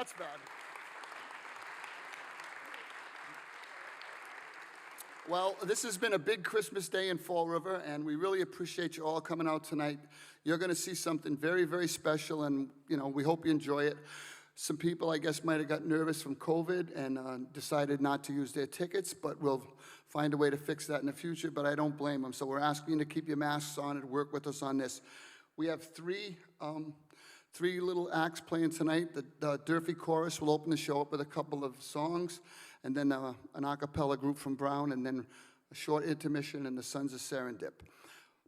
That's bad. Well, this has been a big Christmas day in Fall River, and we really appreciate you all coming out tonight. You're going to see something very, very special, and we hope you enjoy it. Some people, I guess, might have got nervous from COVID and decided not to use their tickets, but we'll find a way to fix that in the future, but I don't blame them. So we're asking you to keep your masks on and work with us on this. We have three little acts playing tonight. The Durfee Chorus will open the show up with a couple of songs, and then an a cappella group from Brown, and then a short intermission and the Sons of Serendip.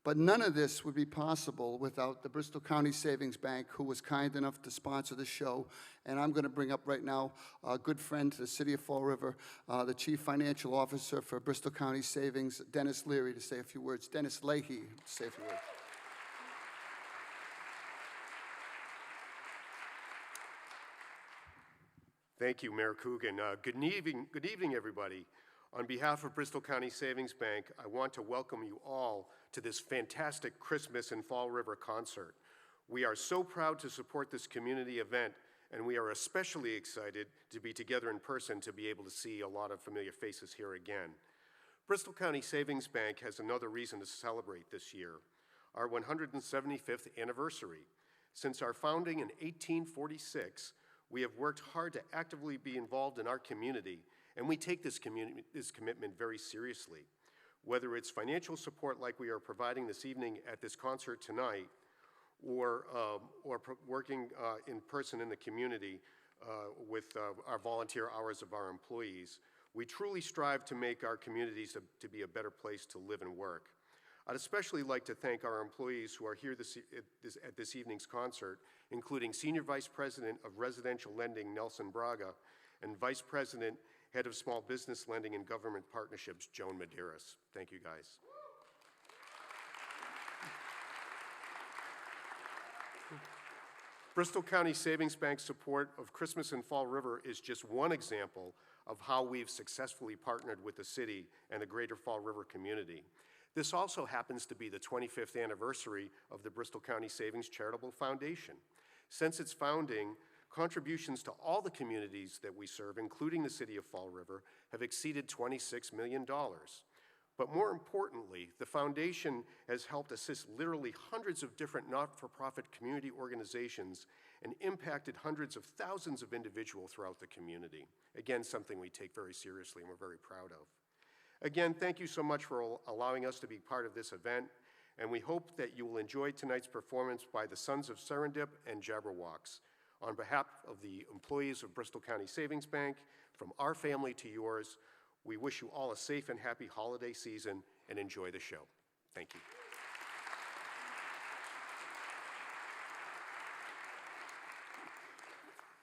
But none of this would be possible without the Bristol County Savings Bank, who was kind enough to sponsor the show. And I'm going to bring up right now a good friend to the city of Fall River, the Chief Financial Officer for Bristol County Savings, Dennis Leary, to say a few words. Dennis Leahy, to say a few words. Thank you, Mayor Coogan. Good evening, everybody. On behalf of Bristol County Savings Bank, I want to welcome you all to this fantastic Christmas in Fall River concert. We are so proud to support this community event, and we are especially excited to be together in person to be able to see a lot of familiar faces here again. Bristol County Savings Bank has another reason to celebrate this year, our 175th anniversary. Since our founding in 1846, we have worked hard to actively be involved in our community, and we take this commitment very seriously. Whether it's financial support like we are providing this evening at this concert tonight, or working in person in the community with our volunteer hours of our employees, we truly strive to make our communities to be a better place to live and work. I'd especially like to thank our employees who are here at this evening's concert, including Senior Vice President of Residential Lending, Nelson Braga, and Vice President, Head of Small Business Lending and Government Partnerships, Joan Medeiros. Thank you, guys. Bristol County Savings Bank's support of Christmas in Fall River is just one example of how we've successfully partnered with the city and the greater Fall River community. This also happens to be the 25th anniversary of the Bristol County Savings Charitable Foundation. Since its founding, contributions to all the communities that we serve, including the city of Fall River, have exceeded $26 million. But more importantly, the foundation has helped assist literally hundreds of different not-for-profit community organizations and impacted hundreds of thousands of individuals throughout the community. Again, something we take very seriously and we're very proud of. Again, thank you so much for allowing us to be part of this event, and we hope that you will enjoy tonight's performance by the Sons of Serendip and Jabberwocks. On behalf of the employees of Bristol County Savings Bank, from our family to yours, we wish you all a safe and happy holiday season and enjoy the show. Thank you.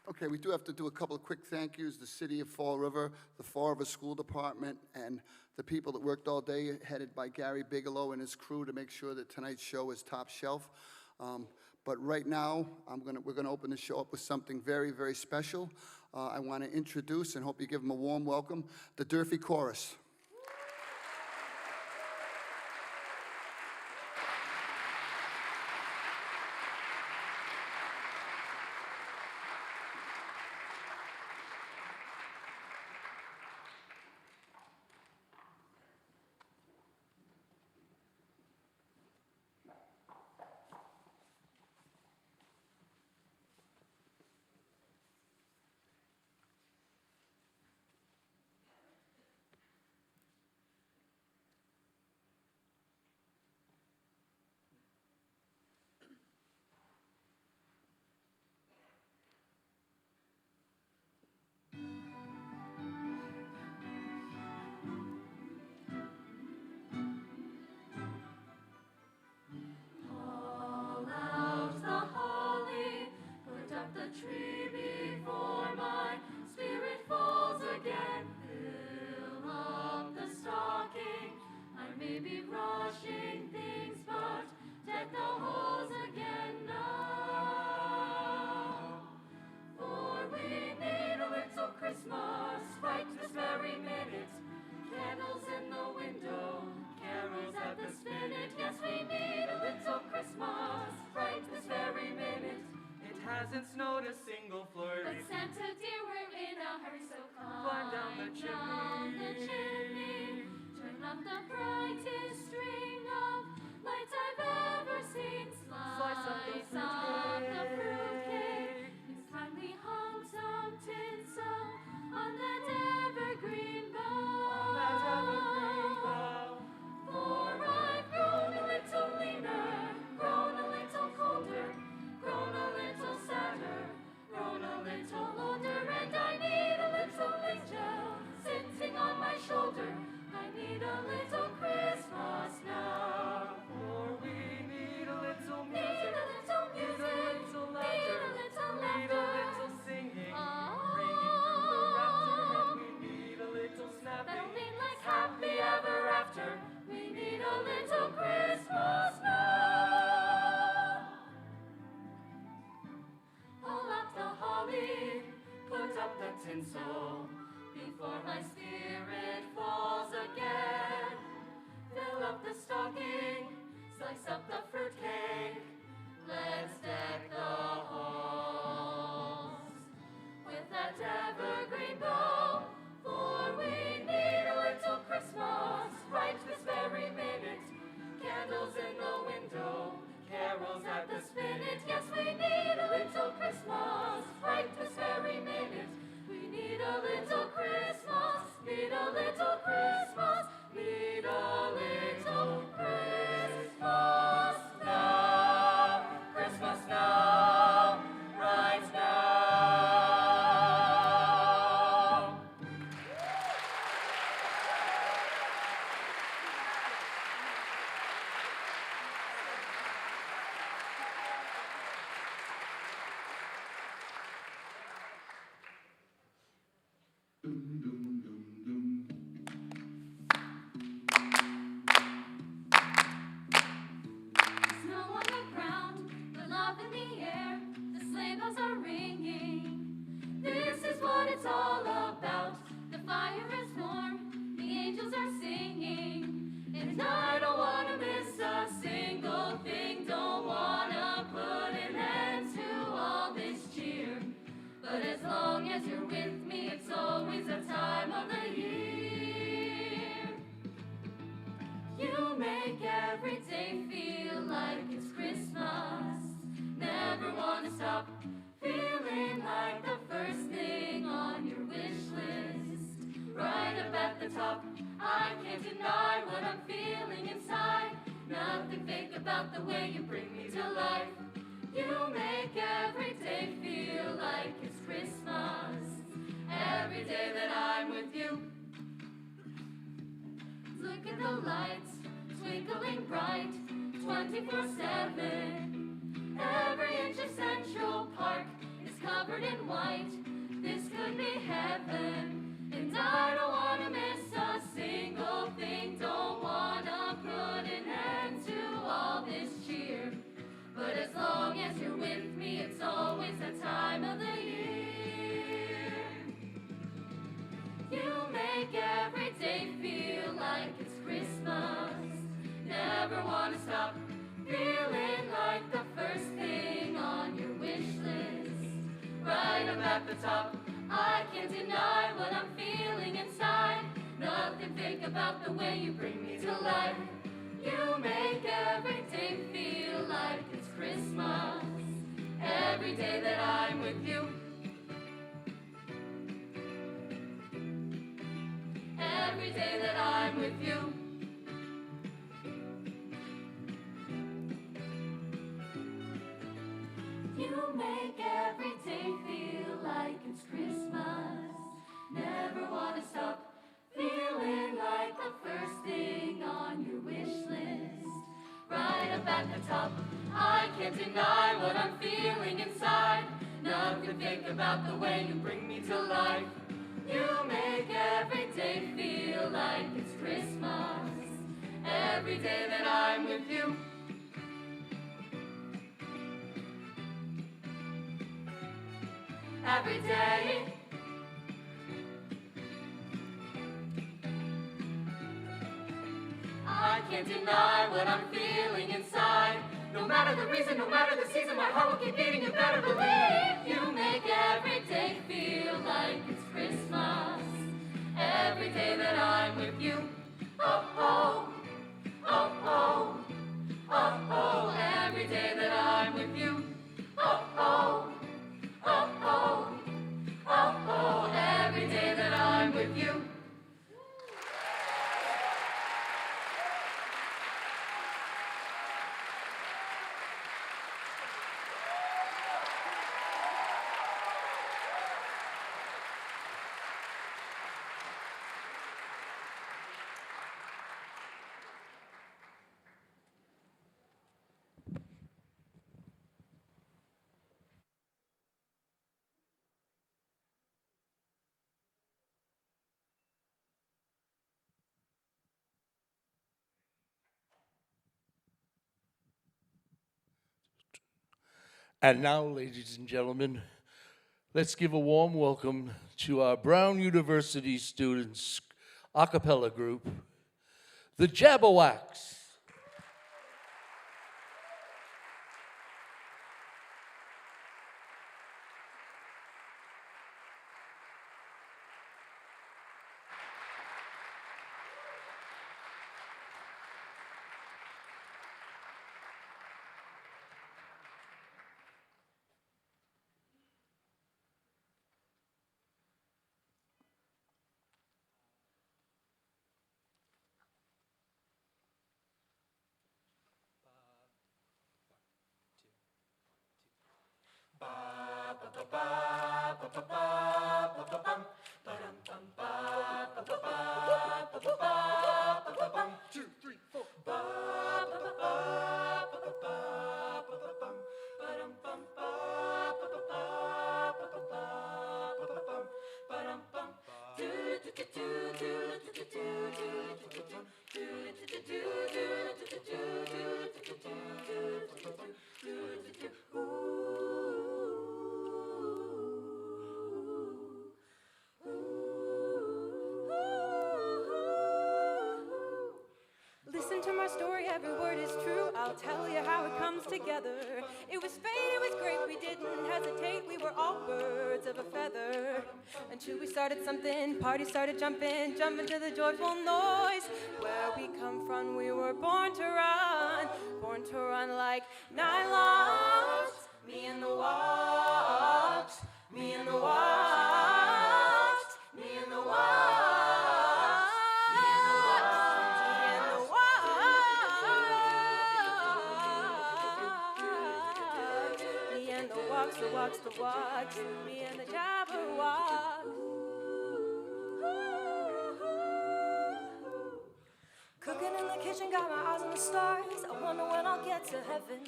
Okay, we do have to do a couple of quick thank yous. The City of Fall River, the Fall River School Department, and the people that worked all day, headed by Gary Bigelow and his crew, to make sure that tonight's show is top shelf. But right now, we're gonna open the show up with something very, very special. I want to introduce, and hope you give them a warm welcome, the Durfee Chorus. hasn't snowed a single flurry. But Santa dear, we're in a hurry, so Climb down the chimney. Turn up the brightest string of lights I've ever seen. Slice up the fruitcake. It's finally hung some tinsel on that evergreen bough. For I've grown a little leaner, grown a little colder, grown a little sadder, grown a little older, and I need a little angel sitting on my shoulder. I need a little Christmas now. For we need a little Need music, a little need music, a little need laughter, a little need a laughter. little singing, Oh. ringing through the rafter, and we need a little snapping. That'll mean like happy ever after. We need a little Christmas now. Pull up the holly, put up the tinsel, before my spirit falls again. Fill up the stocking, slice up the fruitcake. Let's deck the halls with that evergreen bow. For we need a little Christmas right this very minute. Candles in the window, carols at the spinet. Yes, we need a little Christmas right this very minute. We need a little Christmas, need a little Christmas, need a little Christmas now. Christmas now, right now. Snow on the ground, but love in the air. The sleigh bells are ringing. This is what it's all about. The fire is warm, the angels are singing, and I don't wanna miss a single thing. Don't wanna put an end to all this cheer. But as long as you're with me, it's always a time of the year. You make every day feel like it's Christmas. Never wanna stop feeling like the first thing on your wish list. Right up at the top, I can't deny what I'm feeling inside. Nothing fake about the way you bring me to life. You make every day feel like it's Christmas. Every day that I'm with you. Look at the lights, twinkling bright, 24/7. Every inch of Central Park is covered in white. This could be heaven, and I don't wanna miss a single thing. Don't wanna put an end to all this cheer. But as long as you're with me, it's always the time of the year. You make every day feel like it's Christmas. Never wanna stop feeling like the first thing on your wish list. Right up at the top, I can't deny what I'm feeling inside. Nothing fake about the way you bring me to life. You make every day feel like it's Christmas. Every day that I'm with you. Every day that I'm with you. You make every day feel like it's Christmas. Never wanna stop feeling like the first thing on your wish list. Right up at the top, I can't deny what I'm feeling inside. Nothing fake about the way you bring me to life. You make every day feel like it's Christmas. Every day that I'm with you. Every day. I can't deny what I'm feeling inside. No matter the the reason, no matter the season, my heart will keep beating. You better believe you make every day feel like it's Christmas. Every day that I'm with you. Oh, oh, oh, oh, oh, oh. Every day that I'm with you. Oh, oh, oh, oh, oh, oh. Every day that I'm with you. And now, ladies and gentlemen, let's give a warm welcome to our Brown University students a cappella group, the Jabberwocks. Listen to my story, every word is true. I'll tell you how it comes together. It was fate, it was great, we didn't hesitate. We were all birds of a feather. Until we started something, parties started jumping to the joyful noise. Where we come from, we were born to run like nylons. Me and the walks, me and the walks, me and the walks, me and the walks, me and the walks, the walks, the walks, me and the Jabberwocks. Cooking in the kitchen, got my eyes on the stars. I wonder when I'll get to heaven.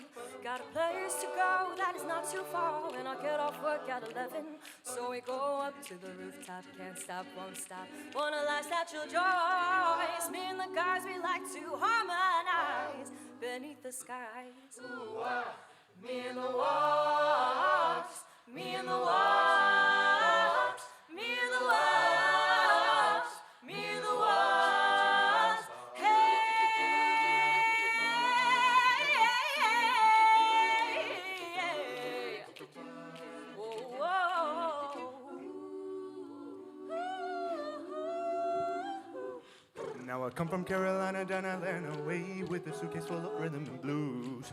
Got a place to go that is not too far when I get off work at 11. So we go up to the rooftop, can't stop, won't stop. Wanna last natural joys. Me and the guys, we like to harmonize beneath the skies. Ooh, me and the walks, me and the walks, me and the walks, me and the walks. Hey, whoa, whoa. Now I come from Carolina down Atlanta way with a suitcase full of rhythm and blues.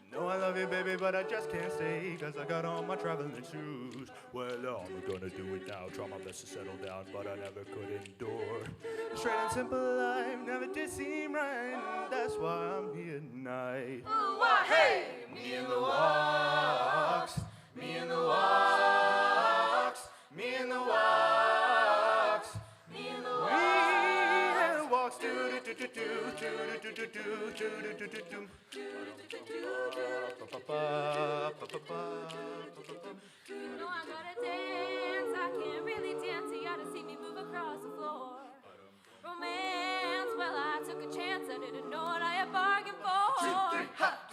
You know I love you, baby, but I just can't stay, cause I got on my traveling shoes. Well, I'm gonna do it now, try my best to settle down, but I never could endure. Straight and simple life never did seem right, and that's why I'm here tonight. Ooh, hey! Me and the walks, Me and the walks, me and the walks, me and the me walks. and the walks, do do do do do do do do do do do do do. You know I gotta dance, I can't really dance, you gotta see me move across the floor. Romance, well I took a chance, I didn't know what I had bargained for.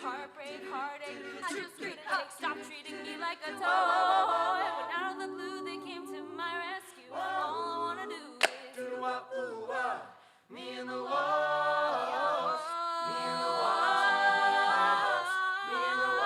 Heartbreak, heartache, I just couldn't take, stop treating me like a toy. When out of the blue they came to my rescue, all I wanna do is Me and the walks, me and the walks, me and the walks.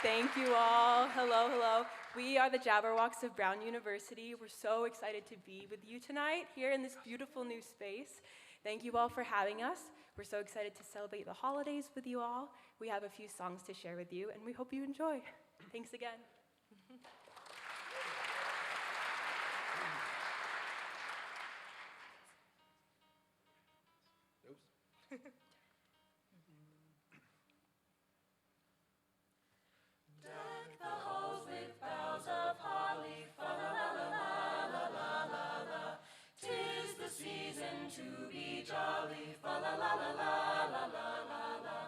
Thank you all. Hello, hello. We are the Jabberwocks of Brown University. We're so excited to be with you tonight here in this beautiful new space. Thank you all for having us. We're so excited to celebrate the holidays with you all. We have a few songs to share with you, and we hope you enjoy. Thanks again. Deck the halls with boughs of holly, fa la la la la la la la la. 'Tis the season to be jolly, fa la la la la la la la la.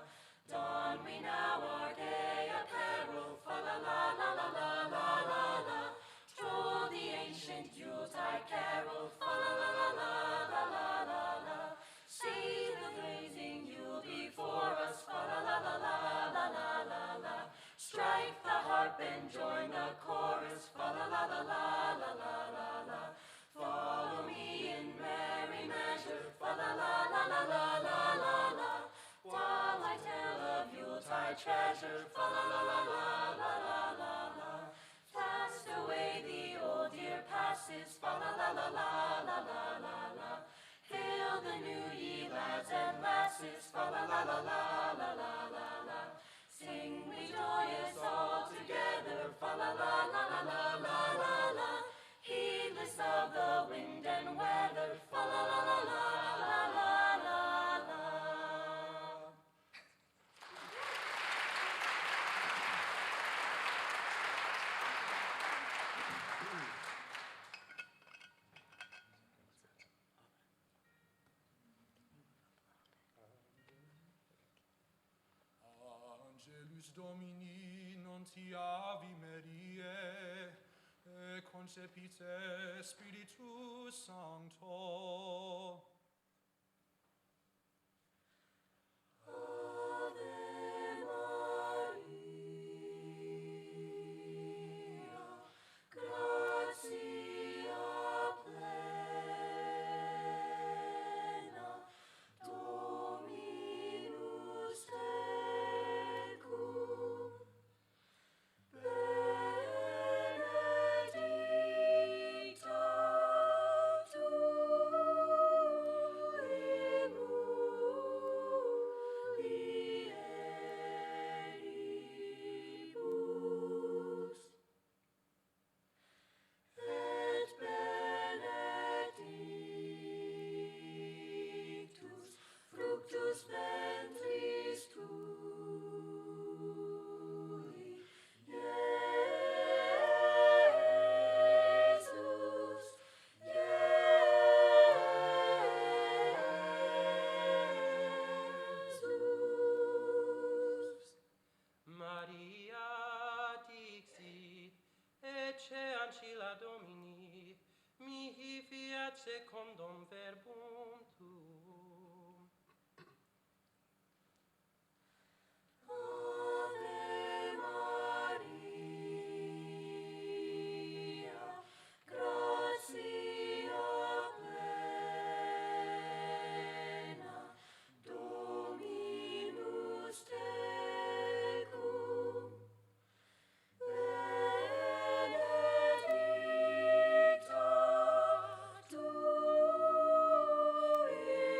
Don we now our gay apparel, fa la la la la la la la la. Troll the ancient Yuletide carol, fa la la la la la la la la. See the blazing Yule before us, fa la la la la la la la la. Strike the harp and join the chorus, fa la la la la la la la la. Follow me in merry measure, fa la la la la la la la la. While I tell of Yuletide treasure, fa la la la la la la la la. Fast away the old year passes, fa la la la la la la la la. Hail the new ye lads and lasses, fa la la la la la la la la. Sing we joyous all together, fa la la la la la la la la. Heedless of the wind and weather, fa la la la la la la la la. Angelus Domini nuntiavi Mariae, e concepite Spiritus Sancto. Ave Maria, gratia plena, Dominus tecum, benedicta tu in mulieribus, et benedictus fructus ventris tui, Iesus, Iesus. Maria dixit, ecce ancilla Domini, mihi fiat secundum verbum tuum. Ave Maria, gratia plena, Dominus tecum, benedicta tu in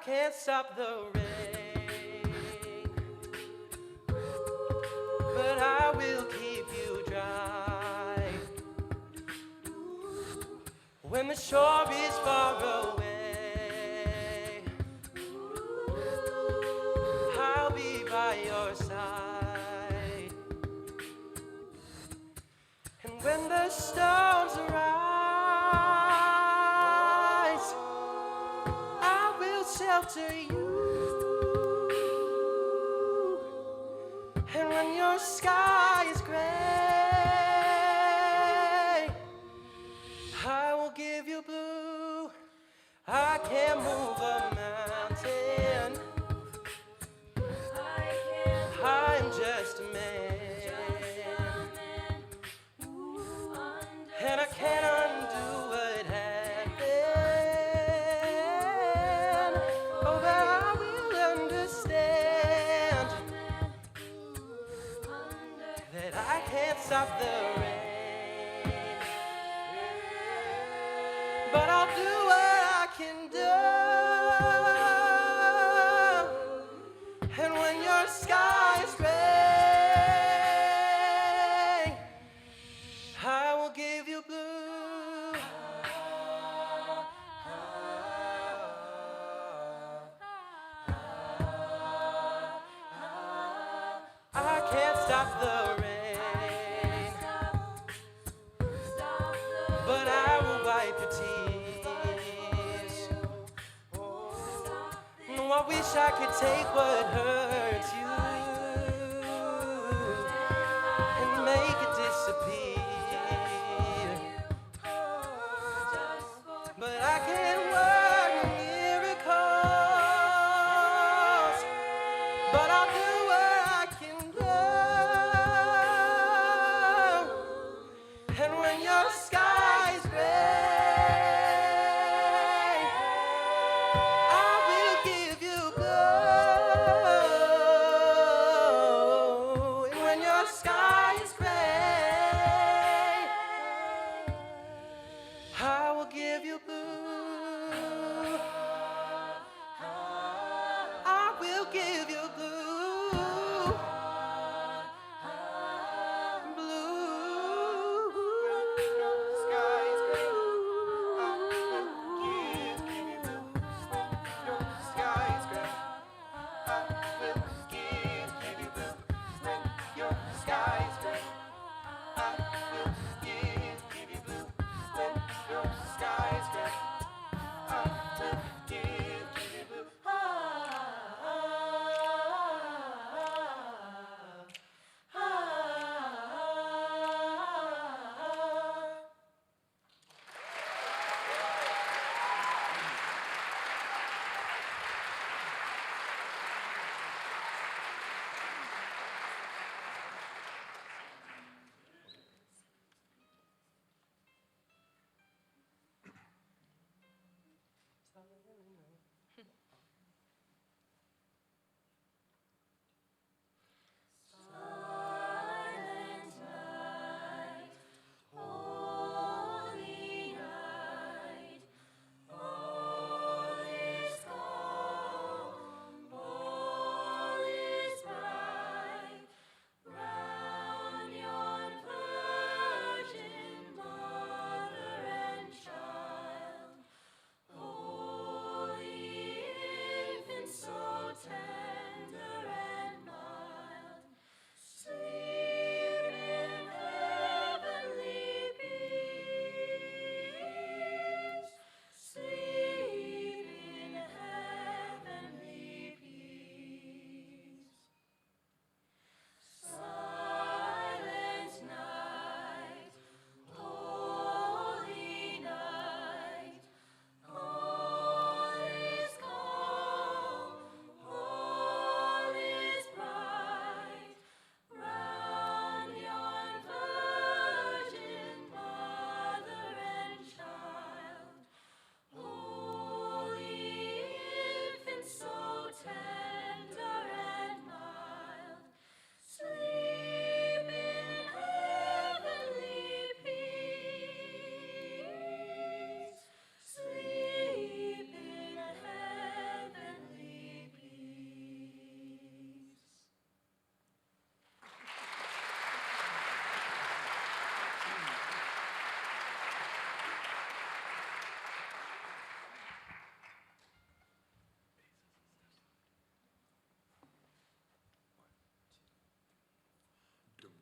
can't stop the rain, but I will keep you dry. When the shore is far away, I'll be by your side. And when the storms arise, I will shelter you. And when your sky is gray, I will give you blue. I can't move a mountain, I'm just a man, and I can't undo what happened. Oh, but I will understand that I can't stop the rain, but I'll do what I can do. And when your sky is gray, I will give you blue. I can't stop the rain, but I will wipe your tears. Oh, I wish I could take what hurts you and make it disappear. But I can't work miracles, but I'll do what I can do. And when your sky is gray, I will give you blue.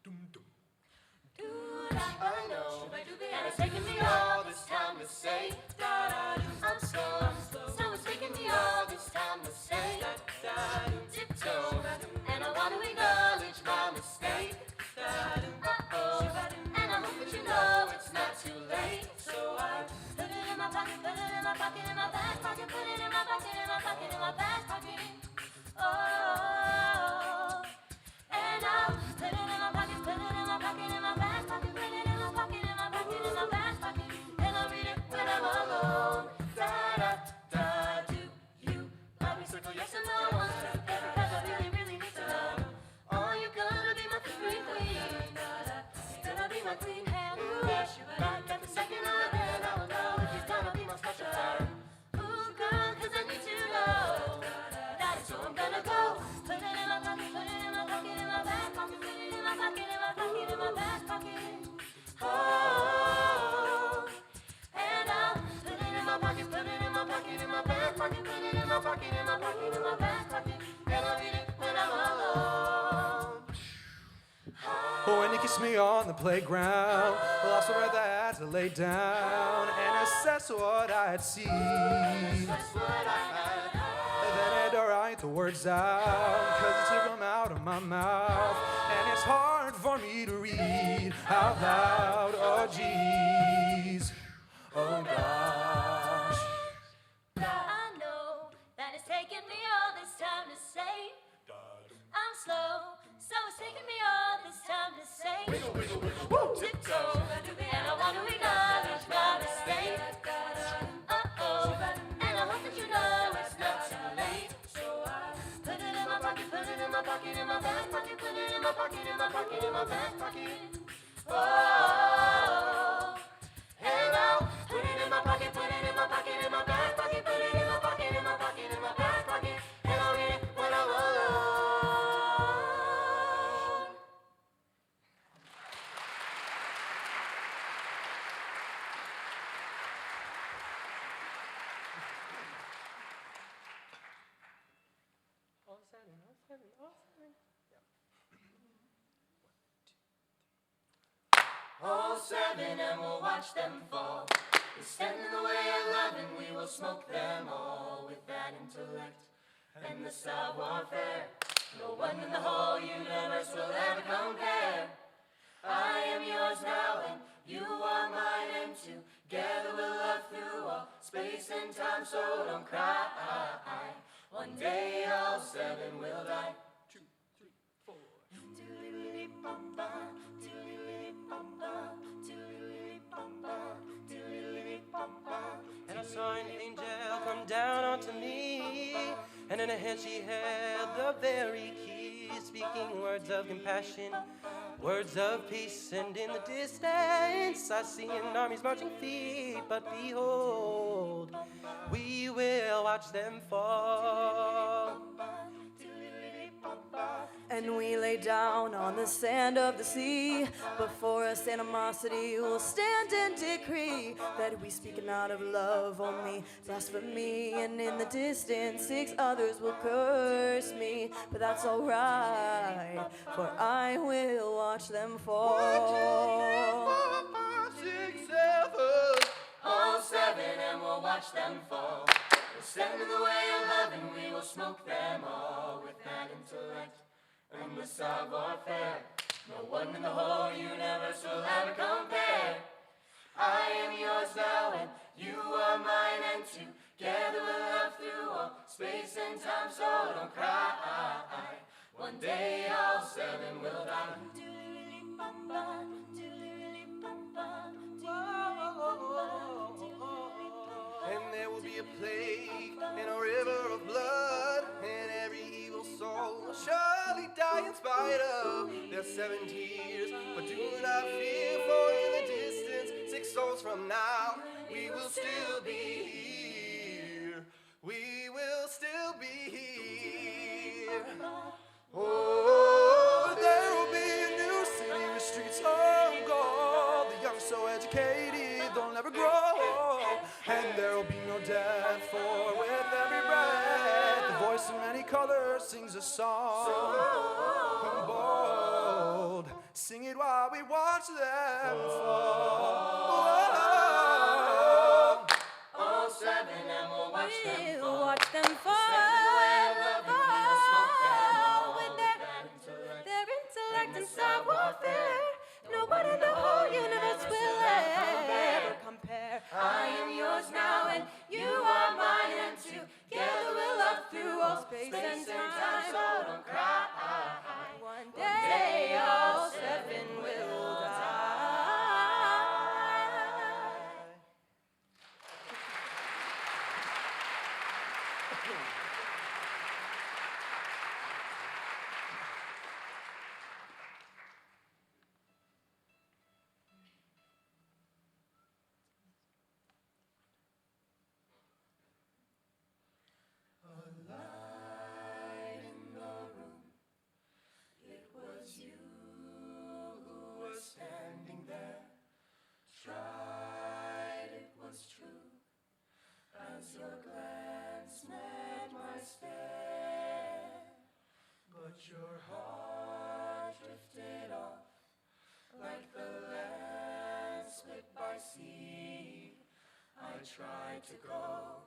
I know, and it's taken me all this time to say, I'm slow, so it's taken me all this time to say, tiptoe, and I want to acknowledge my mistake. Uh-oh, and I hope that you know it's not too late. So I put it in my pocket, put it in my pocket, in my back pocket, put it in my pocket, in my pocket, in my back pocket. Oh, and I'll put it in my pocket, put it in my pocket, in my back pocket, put it in my pocket, in my pocket, in my back pocket, and I'll read it when I'm alone. Da da da, do you love me? Circle yes or no, one, two, three, because I really, really need to know. Oh, you're gonna be my free queen. You're gonna be my clean hand. Ooh, at the second of the hand, I will know if you're gonna be my special friend. Ooh, girl, 'cause I need to know. That's where I'm gonna go. Put it in my pocket, put it in my pocket, in my back pocket, put it in my pocket, in my pocket, in my back pocket. Oh, and I'll put it in my pocket, put it in my pocket, in my back pocket, put it in my pocket, in my pocket, in my back pocket, and I'll read it when I'm alone. Oh, when you kiss me on the playground, well, I saw that I had to lay down and assess what I had seen. That's what I had. And then I had to write the words out, 'cause you took them out of my mouth. And it's hard for me to read out loud. Oh, geez. Oh, gosh. I know that it's taken me all this time to say I'm slow, so it's taken me all this time to say tiptoe, and I want to acknowledge my mistake. Uh-oh, and I hope that you know it's not too late. So I put it in my pocket, put it in my pocket, in my back pocket, put it in my pocket, in my pocket, in my back pocket. Oh, and I'll put it in my pocket, put it in my pocket, in my back pocket, put it in my pocket, in my pocket, in my back pocket, and I'll read it when I'm alone. All seven, and we'll watch them fall. We stand in the way of love, and we will smoke them all with that intellect and the savoir-faire. No one in the whole universe will ever compare. I am yours now, and you are mine, and together we'll love through all space and time. So don't cry. One day all seven will die. 2, 3, 4. And I saw an angel come down onto me, and in her hand she held the very key, speaking words of compassion, words of peace. And in the distance I see an army's marching feet, but behold, we will watch them fall. And we lay down on the sand of the sea. Before us animosity will stand and decree that we speaking out of love only blasphemy. And in the distance 6 others will curse me, but that's alright, for I will watch them fall. 1, 2, 3, 4, 5, 6, 7. All seven, and we'll watch them fall. We'll stand in the way of love, and we will smoke them all with that intellect and the savoir-faire. No one in the whole universe will ever compare. I am yours now, and you are mine, and together we'll love through all space and time. So don't cry. One day all seven will die. And there will be a plague and a river of blood, and every evil soul will surely die in spite of their 7 tears. But do not fear, for in the distance, 6 souls from now, we will still be here. We will still be here. Oh, there will be a new city with streets of gold. The young so educated, they'll never grow. And there will be no death, for with every breath, the voice of many colors sings a song. Bold, sing it while we watch them fall. All seven, and we'll watch them We'll fall. watch them fall. With their intellect and cyber warfare, nobody in the whole universe will ever compare. I am yours now, and you are mine, and together we'll love through all space and time. So don't cry. One day all seven will die. Your heart drifted off like the land split by sea. I tried to go,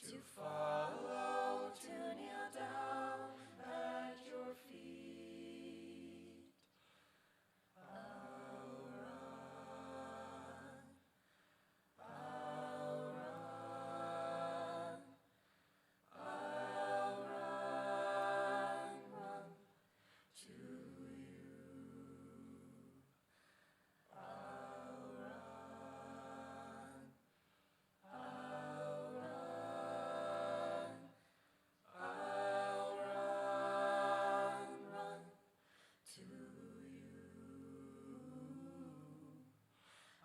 to follow, to kneel down at your feet. I'll run, I'll run, I'll run, run to you. I'll run, I'll run, I'll run to you.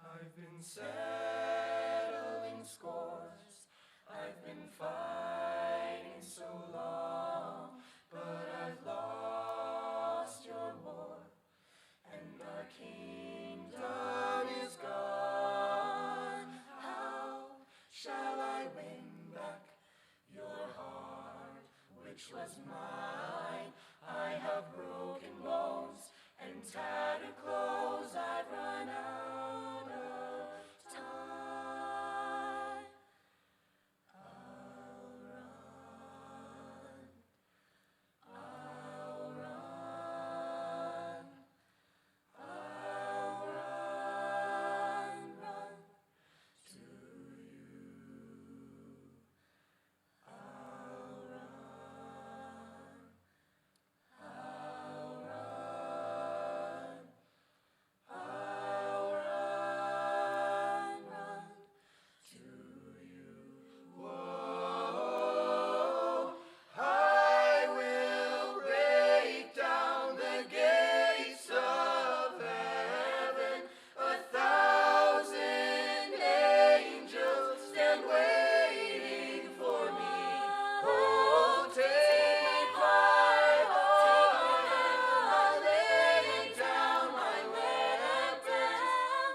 I've been settling scores, I've been fighting so long, but I've lost your war, and our kingdom is gone. How shall I win back your heart, which was mine? I have broken bones and tattered clothes. I've run out of time. I'll run, I'll run, I'll run to you. I'll run, I'll run, I'll run to you. Whoa, I will break down the gates of heaven. 1,000 angels stand waiting for me. Oh, take my heart, I'll lay down my weapons,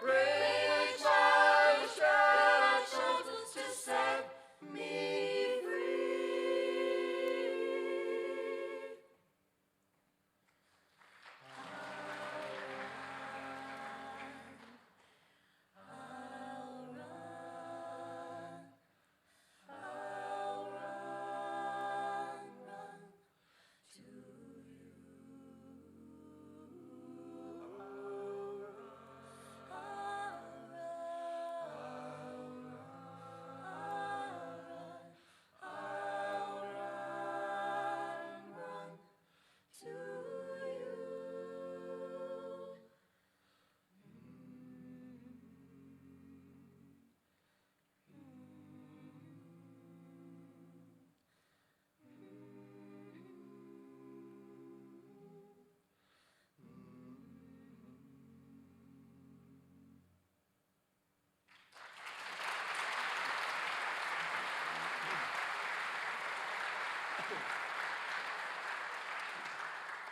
break my shackles to set me free. I'll run to you. I'll run to you.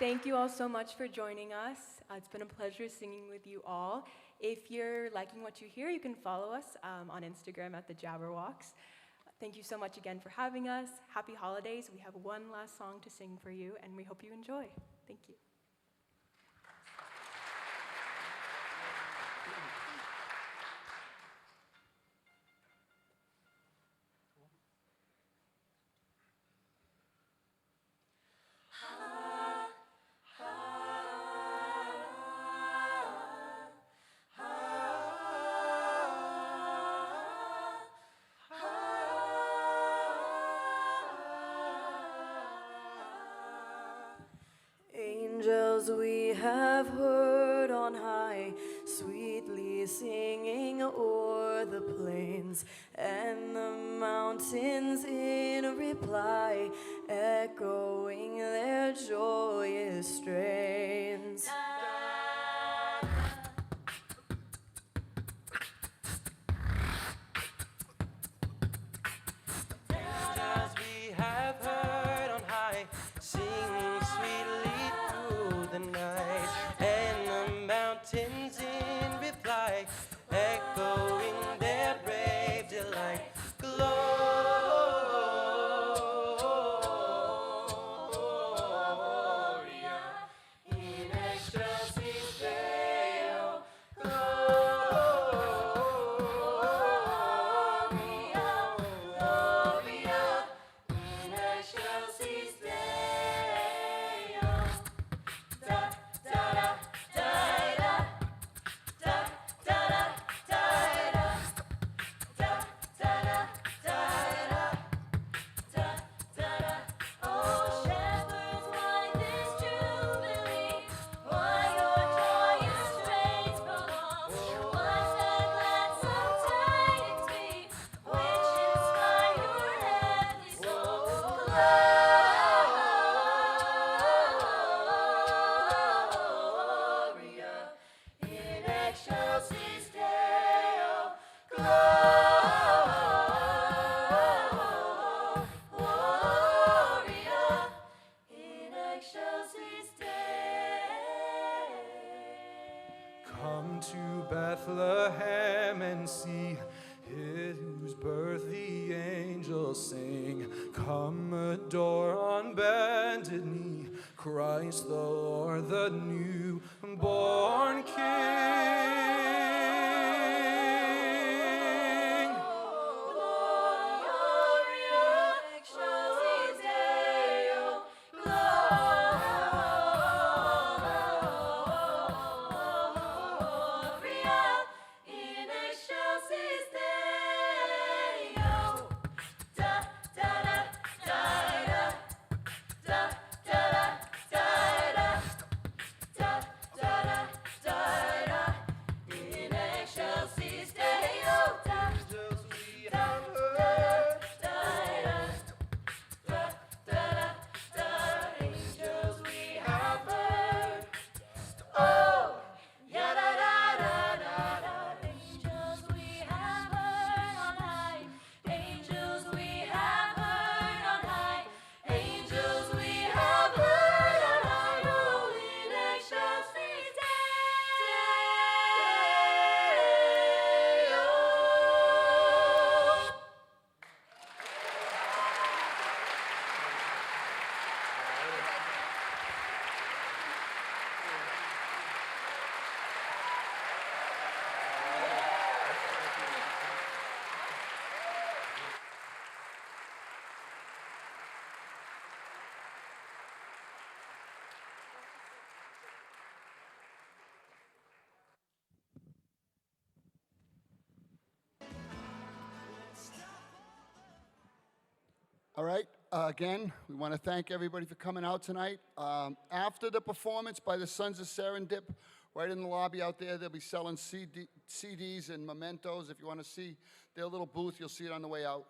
Thank you all so much for joining us. It's been a pleasure singing with you all. If you're liking what you hear, you can follow us on Instagram at the Jabberwocks. Thank you so much again for having us. Happy holidays. We have one last song to sing for you, and we hope you enjoy. Thank you. be singing o'er the plains and the mountains in reply, echoing their joyous strains. As we have heard on high, singing sweetly through the night, and the mountains in reply, echoing their brave delight. Gloria in excelsis Deo. Gloria in excelsis Deo. Da da da da da da da da da da da da da da. Oh, shepherds, why this jubilee? Why your joyous strains prolong? What sad gladsome tidings be, which inspire your heavenly soul? Gloria in excelsis Deo. Gloria in excelsis Deo. Come to Bethlehem and see whose birth the angels sing. Come adore on bended knee Christ the Lord, the newborn King. Gloria excelsis Deo. Gloria in excelsis Deo. Da da da da da da da da da da da da in excelsis Deo. Da da da da da angels we have heard. Oh, yeah, da da da da da. Angels we have heard on high. Angels we have heard on high. Angels we have heard on high. Oh, in excelsis Deo. All right, again, we want to thank everybody for coming out tonight. After the performance by the Sons of Serendip, right in the lobby out there, they'll be selling CDs and mementos. If you want to see their little booth, you'll see it on the way out.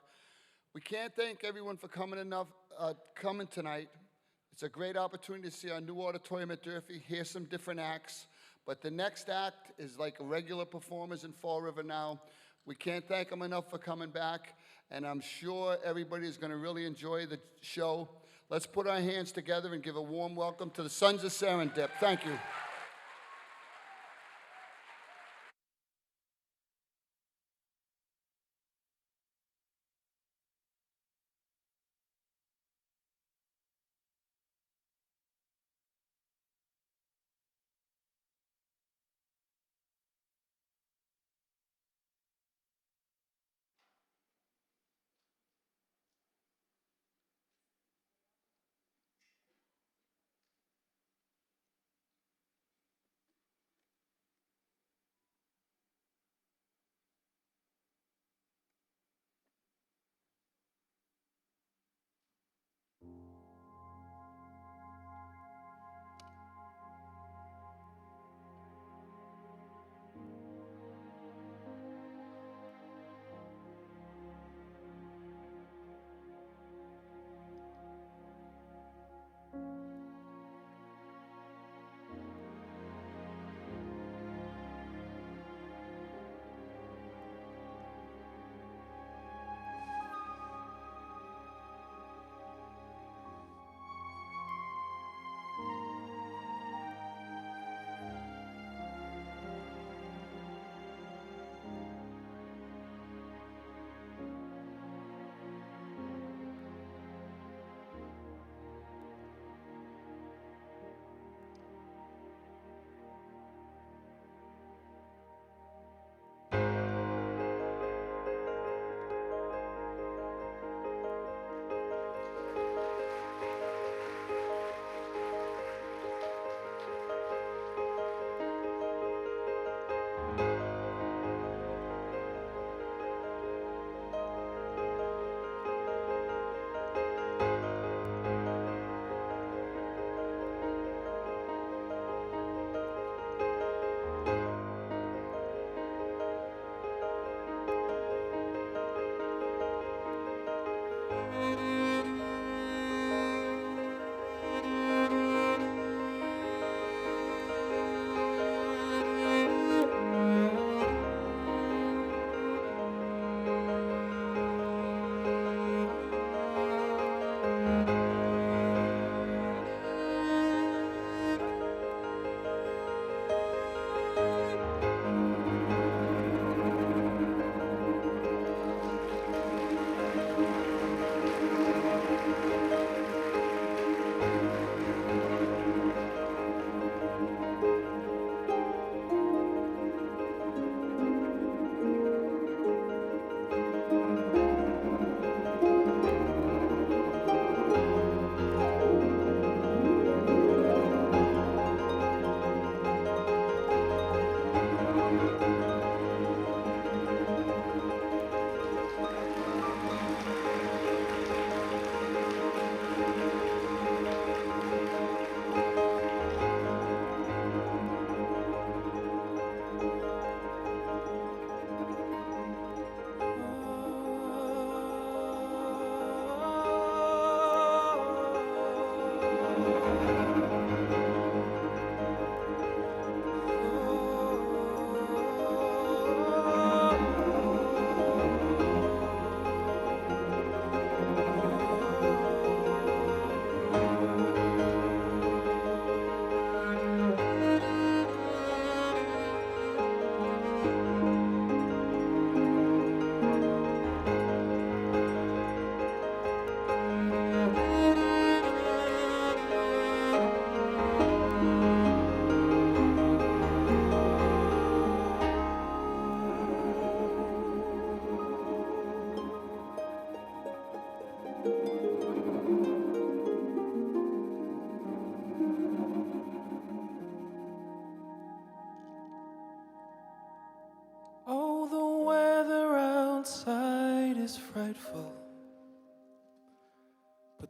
We can't thank everyone for coming tonight. It's a great opportunity to see our new auditorium at Durfee, hear some different acts. But the next act is like regular performers in Fall River now. We can't thank them enough for coming back, and I'm sure everybody is going to really enjoy the show. Let's put our hands together and give a warm welcome to the Sons of Serendip. Thank you.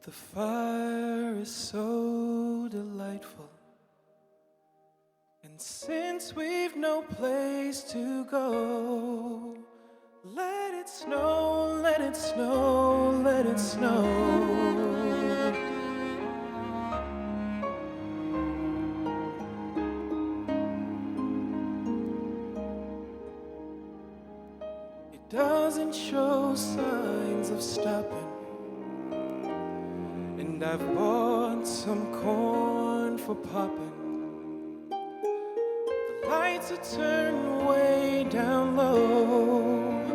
The fire is so delightful, and since we've no place to go, let it snow, let it snow, let it snow. It doesn't show signs of stopping, and I've bought some corn for popping. The lights are turned way down low.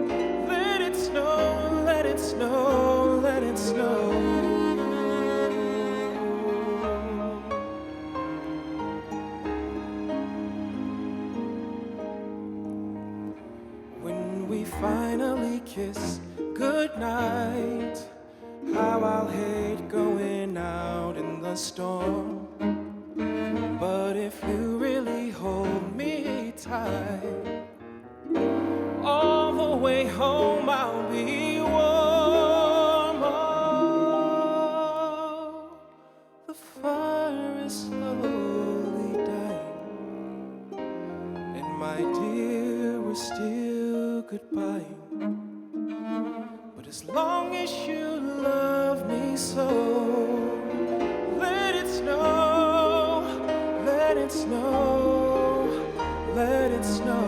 Let it snow, let it snow, let it snow. When we finally kiss goodnight, how I'll hate going out in the storm. But if you really hold me tight, all the way home I'll be warm. Oh, the fire is slowly dying, and my dear, we're still goodbye. But as long as you love me so, let it snow, let it snow, let it snow.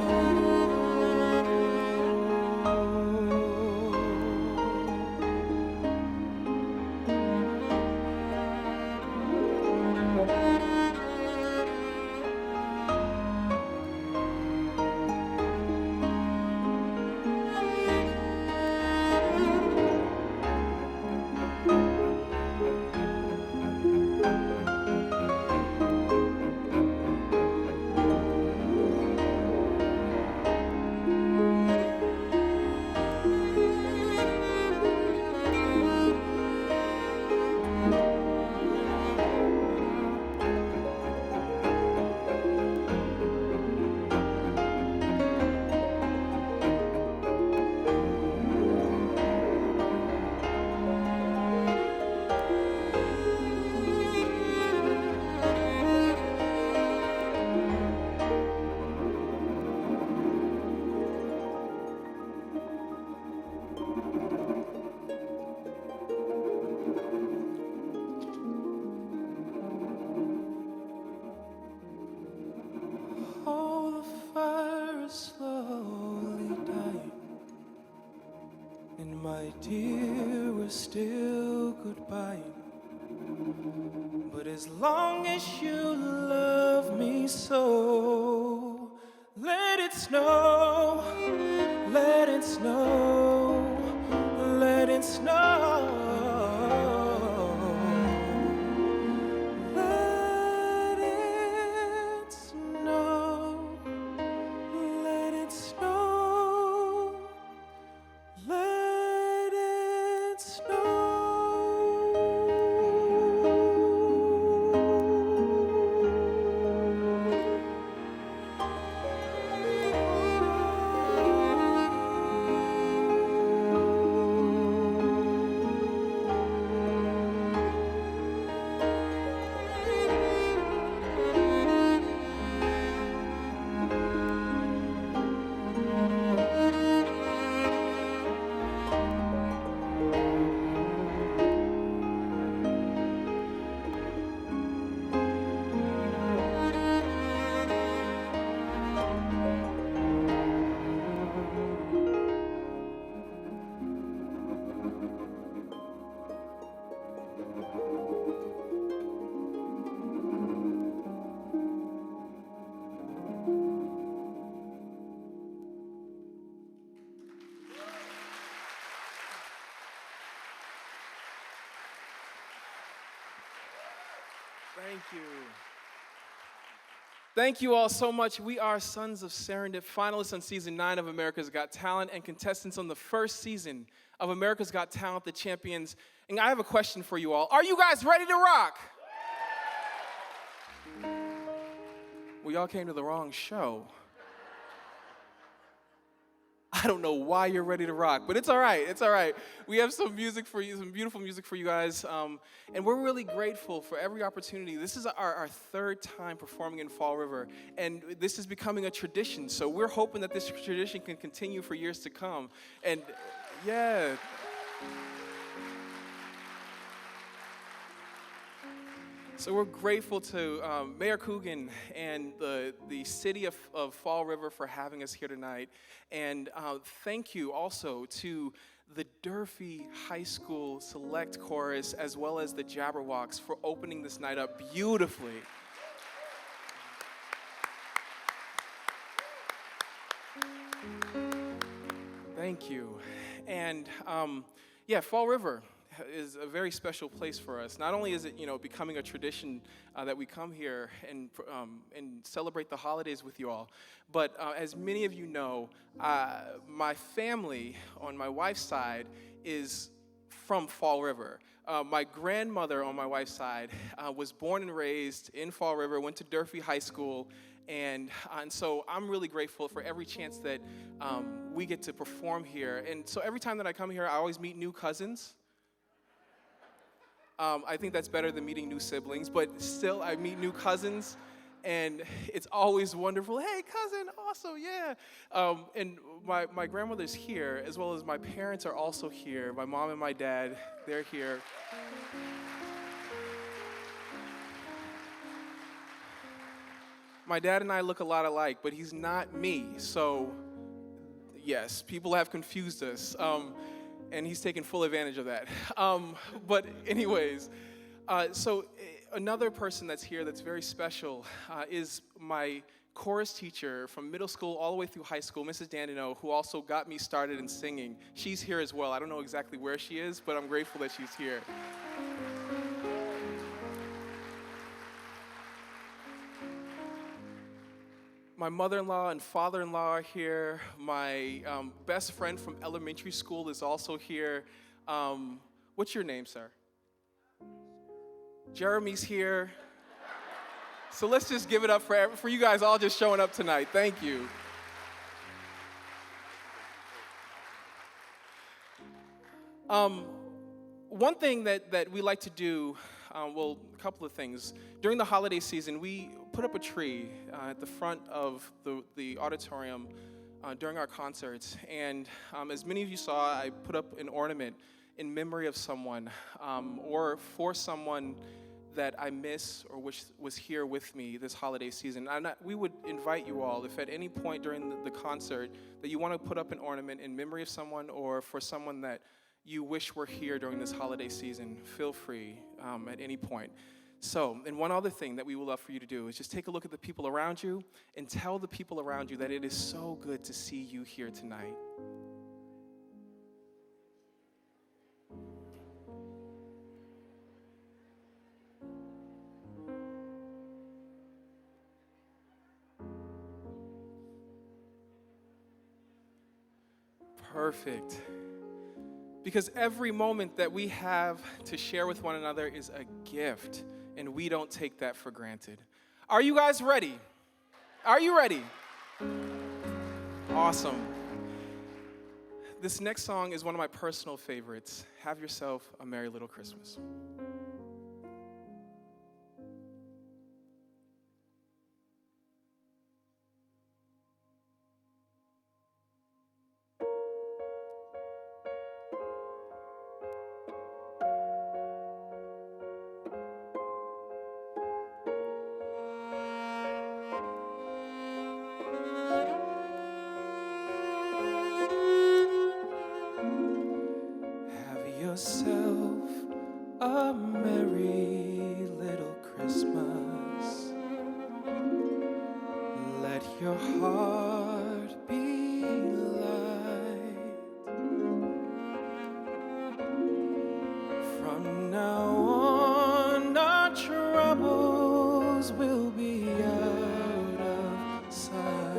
Oh, the fire is slowly dying, and my dear, we're still goodbye. But as long as you love me so, let it snow, let it snow, let it snow. Let it snow, let it snow, let it snow. Thank you. Thank you all so much. We are Sons of Serendip, finalists on season 9 of America's Got Talent and contestants on the first season of America's Got Talent, The Champions. And I have a question for you all. Are you guys ready to rock? Well, y'all came to the wrong show. I don't know why you're ready to rock, but it's all right. It's all right. We have some music for you, some beautiful music for you guys. And we're really grateful for every opportunity. This is our third time performing in Fall River, and this is becoming a tradition. So we're hoping that this tradition can continue for years to come. And yeah. So we're grateful to Mayor Coogan and the city of Fall River for having us here tonight. And thank you also to the Durfee High School Select Chorus as well as the Jabberwocks for opening this night up beautifully. Thank you. And Fall River is a very special place for us. Not only is it, becoming a tradition that we come here and celebrate the holidays with you all, but as many of you know, my family on my wife's side is from Fall River. My grandmother on my wife's side was born and raised in Fall River, went to Durfee High School, and so I'm really grateful for every chance that we get to perform here. And so every time that I come here, I always meet new cousins. I think that's better than meeting new siblings, but still I meet new cousins, and it's always wonderful. Hey, cousin, awesome, yeah. And my grandmother's here, as well as my parents are also here. My mom and my dad, they're here. My dad and I look a lot alike, but he's not me, so yes, people have confused us. And he's taken full advantage of that. But anyways, so another person that's here that's very special is my chorus teacher from middle school all the way through high school, Mrs. Dandino, who also got me started in singing. She's here as well. I don't know exactly where she is, but I'm grateful that she's here. My mother-in-law and father-in-law are here. My best friend from elementary school is also here. What's your name, sir? Jeremy's here. So let's just give it up for you guys all just showing up tonight. Thank you. One thing that we like to do, a couple of things. During the holiday season, we put up a tree at the front of the auditorium during our concerts. And as many of you saw, I put up an ornament in memory of someone or for someone that I miss or wish was here with me this holiday season. We would invite you all, if at any point during the concert that you want to put up an ornament in memory of someone or for someone that you wish were here during this holiday season, feel free at any point. So, and one other thing that we would love for you to do is just take a look at the people around you and tell the people around you that it is so good to see you here tonight. Perfect. Because every moment that we have to share with one another is a gift, and we don't take that for granted. Are you guys ready? Are you ready? Awesome. This next song is one of my personal favorites. Have yourself a Merry Little Christmas. Yourself a merry little Christmas. Let your heart be light. From now on, our troubles will be out of sight.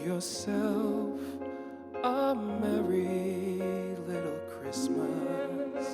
Yourself a merry little Christmas.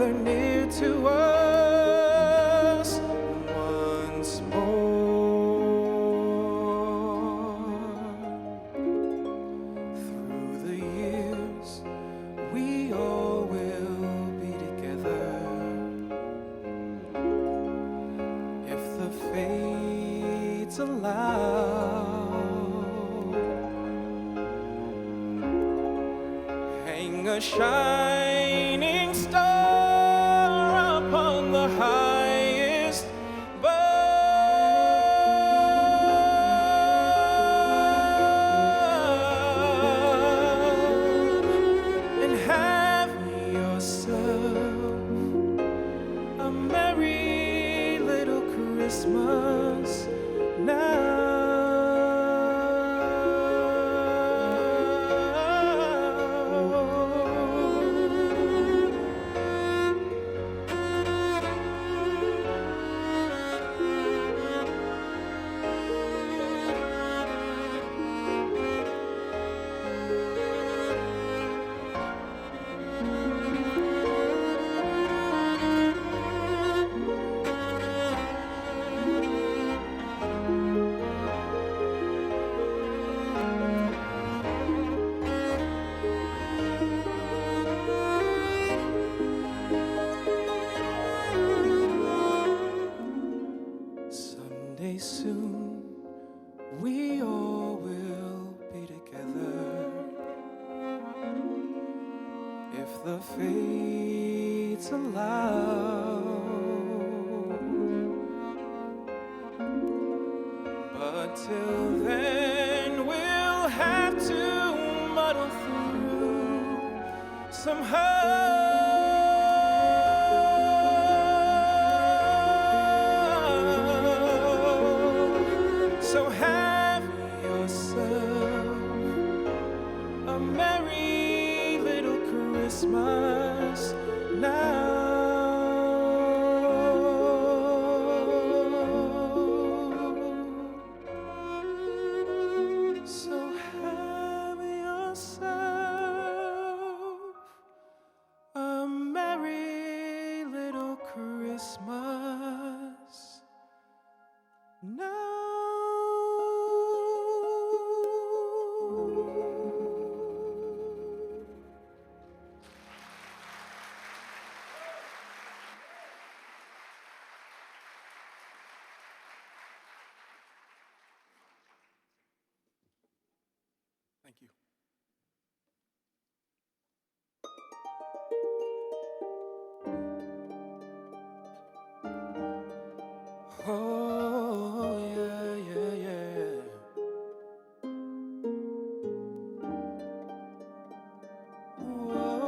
gather near to us once more. Through the years, we all will be together if the fates allow. Hang a shining star upon the highest bough, and have yourself a merry little Christmas now. Someday soon, we all will be together if the fates allow. But till then, we'll have to muddle through somehow. So have yourself a merry little Christmas now. So have yourself a merry little Christmas now. Thank you. Oh, yeah, yeah, yeah. Whoa.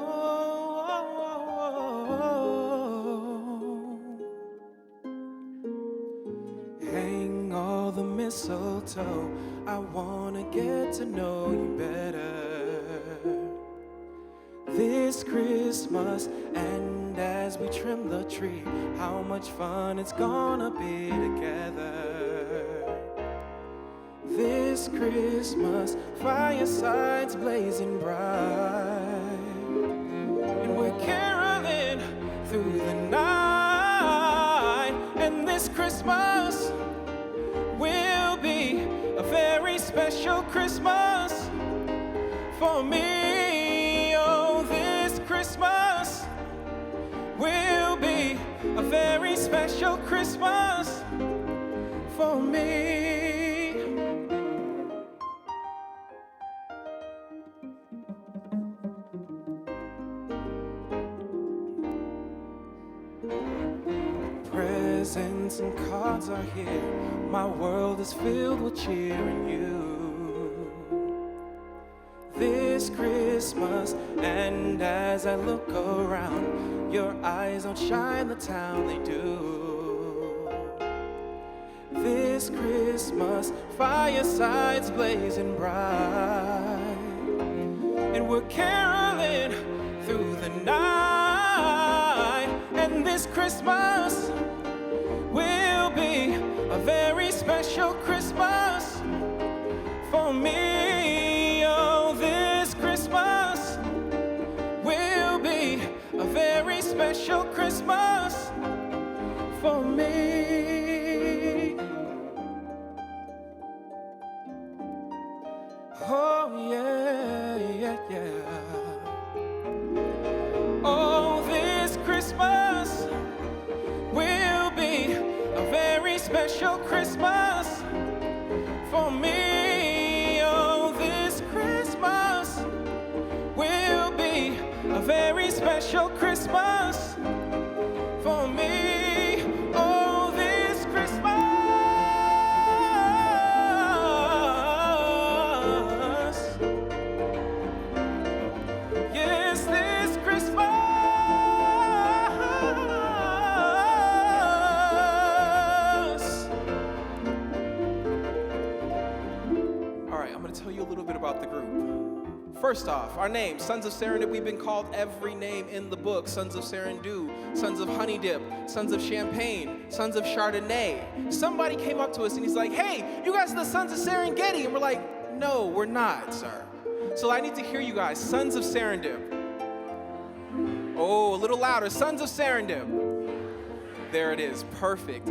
Hang all the mistletoe. I wanna get to know you better this Christmas. And as we trim the tree, how much fun it's gonna be together this Christmas. Firesides blazing bright, and we're caroling through the night. And this Christmas will be a very special Christmas for me. Oh, this Christmas will be a very special Christmas for me. Presents and cards are here. My world is filled with cheer and you this Christmas. And as I look around, your eyes outshine the town they do this Christmas. Firesides blazing bright, and we're caroling through the night. And this Christmas will be a very special Christmas for me. Oh, this Christmas will be a very special special Christmas for me. Oh, this Christmas. Yes, this Christmas. All right, I'm going to tell you a little bit about the group. First off, our name, Sons of Serendip. We've been called every name in the book. Sons of Serendip, Sons of Honey Dip, Sons of Champagne, Sons of Chardonnay. Somebody came up to us and he's like, hey, you guys are the Sons of Serengeti. And we're like, no, we're not, sir. So I need to hear you guys, Sons of Serendip. Oh, a little louder, Sons of Serendip. There it is, perfect.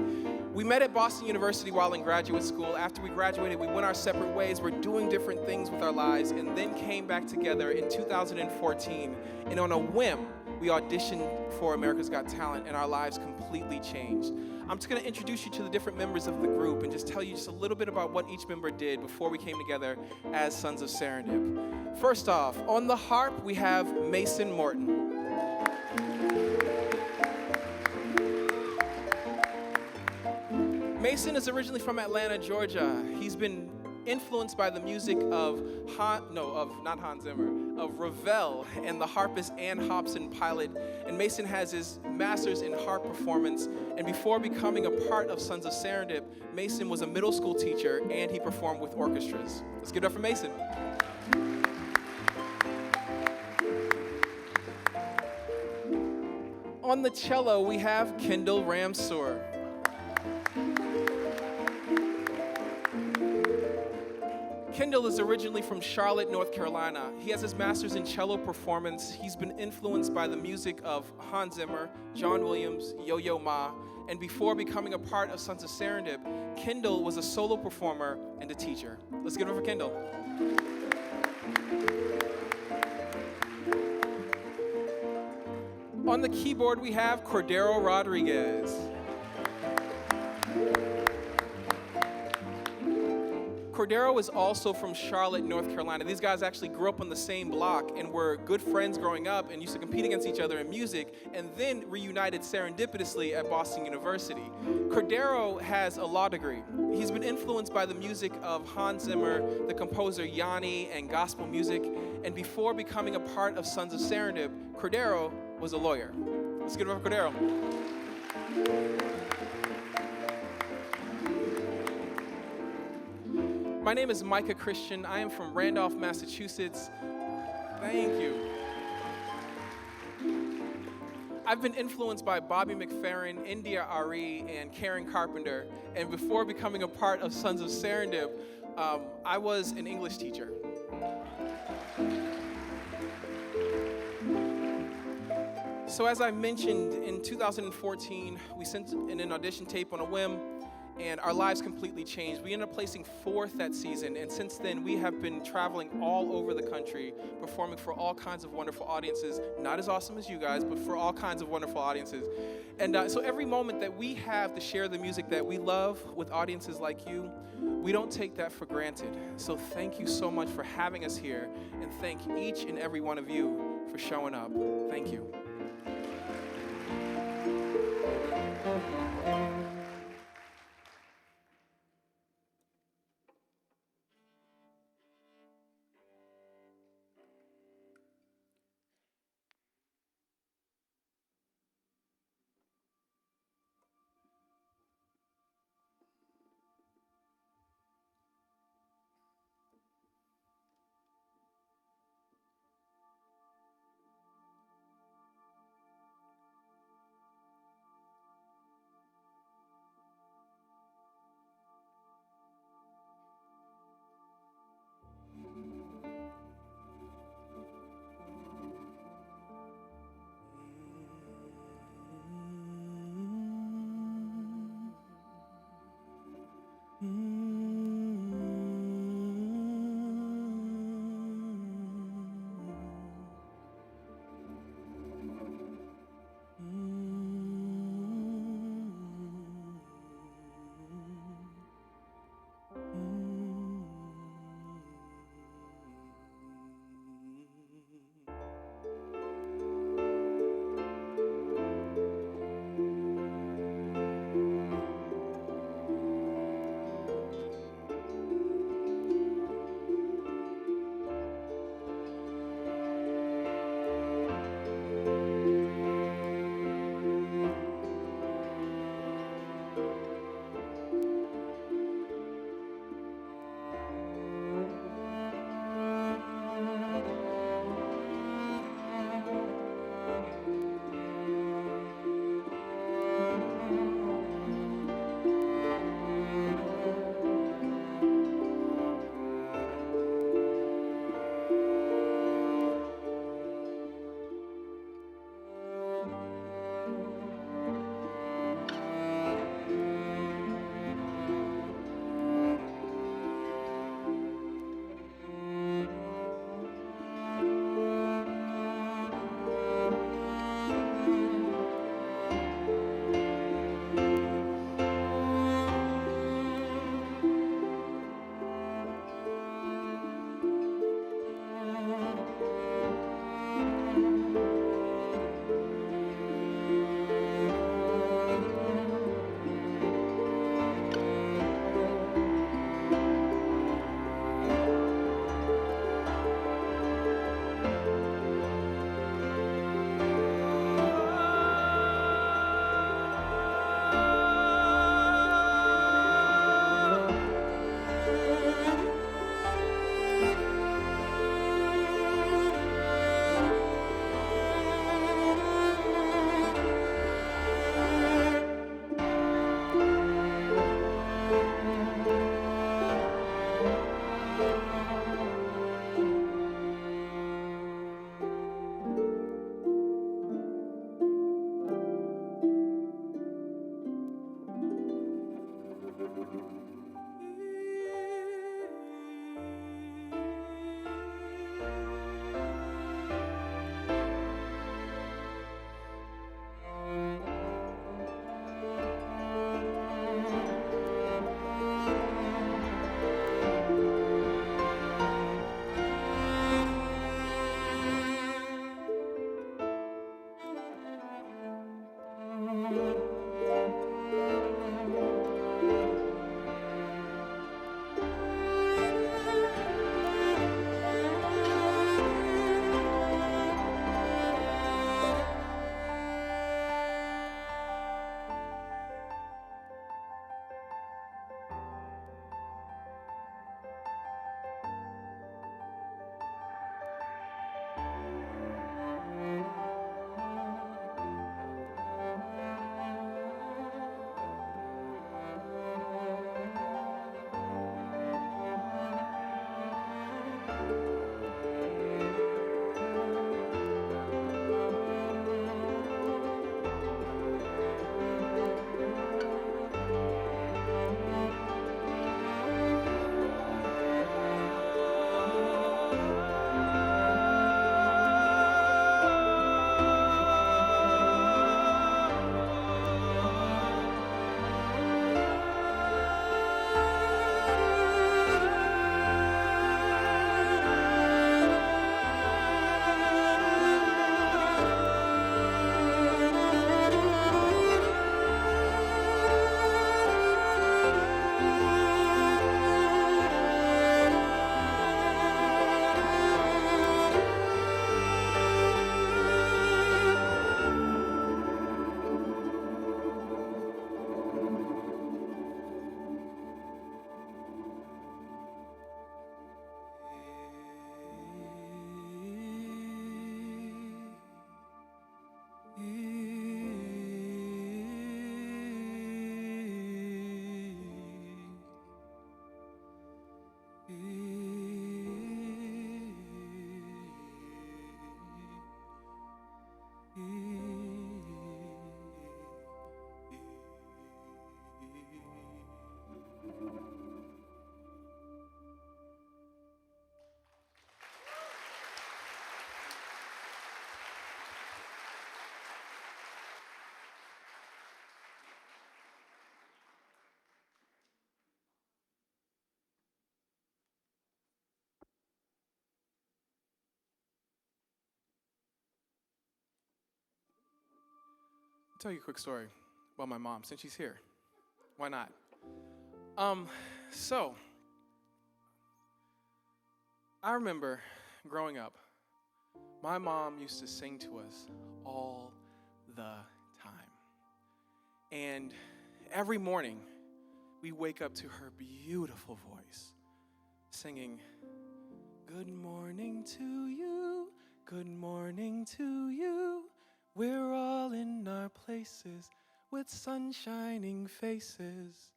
We met at Boston University while in graduate school. After we graduated, we went our separate ways. We're doing different things with our lives, and then came back together in 2014. And on a whim, we auditioned for America's Got Talent, and our lives completely changed. I'm just gonna introduce you to the different members of the group and just tell you just a little bit about what each member did before we came together as Sons of Serendip. First off, on the harp, we have Mason Morton. Mason is originally from Atlanta, Georgia. He's been influenced by the music of not Hans Zimmer, of Ravel and the harpist Ann Hobson Pilot. And Mason has his master's in harp performance. And before becoming a part of Sons of Serendip, Mason was a middle school teacher and he performed with orchestras. Let's give it up for Mason. On the cello, we have Kendall Ramsour. Kendall is originally from Charlotte, North Carolina. He has his master's in cello performance. He's been influenced by the music of Hans Zimmer, John Williams, Yo-Yo Ma, and before becoming a part of Sons of Serendip, Kendall was a solo performer and a teacher. Let's give it up for Kendall. On the keyboard, we have Cordero Rodriguez. Cordero is also from Charlotte, North Carolina. These guys actually grew up on the same block and were good friends growing up and used to compete against each other in music, and then reunited serendipitously at Boston University. Cordero has a law degree. He's been influenced by the music of Hans Zimmer, the composer Yanni, and gospel music, and before becoming a part of Sons of Serendip, Cordero was a lawyer. Let's give it up for Cordero. My name is Micah Christian. I am from Randolph, Massachusetts. Thank you. I've been influenced by Bobby McFerrin, India Ari, and Karen Carpenter. And before becoming a part of Sons of Serendip, I was an English teacher. So as I mentioned, in 2014, we sent in an audition tape on a whim, and our lives completely changed. We ended up placing 4th that season, and since then we have been traveling all over the country, performing for all kinds of wonderful audiences, not as awesome as you guys, but for all kinds of wonderful audiences. And so every moment that we have to share the music that we love with audiences like you, we don't take that for granted. So thank you so much for having us here, and thank each and every one of you for showing up. Thank you. tell you a quick story about my mom, since she's here. Why not? So, I remember growing up, my mom used to sing to us all the time. And every morning, we wake up to her beautiful voice, singing, "Good morning to you, good morning to you. We're all in our places with sun-shining faces.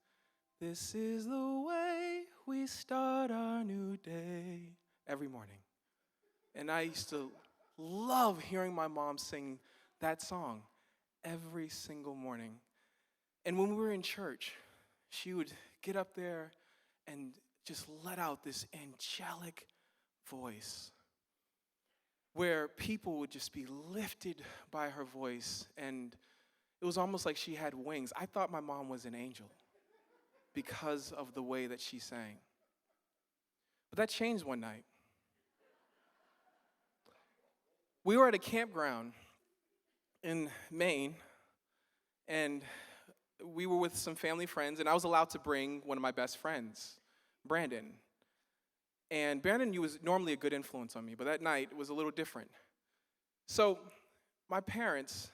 This is the way we start our new day." Every morning. And I used to love hearing my mom sing that song every single morning. And when we were in church, she would get up there and just let out this angelic voice where people would just be lifted by her voice, and it was almost like she had wings. I thought my mom was an angel because of the way that she sang. But that changed one night. We were at a campground in Maine, and we were with some family friends, and I was allowed to bring one of my best friends, Brandon. And Brandon was normally a good influence on me, but that night it was a little different. So my parents,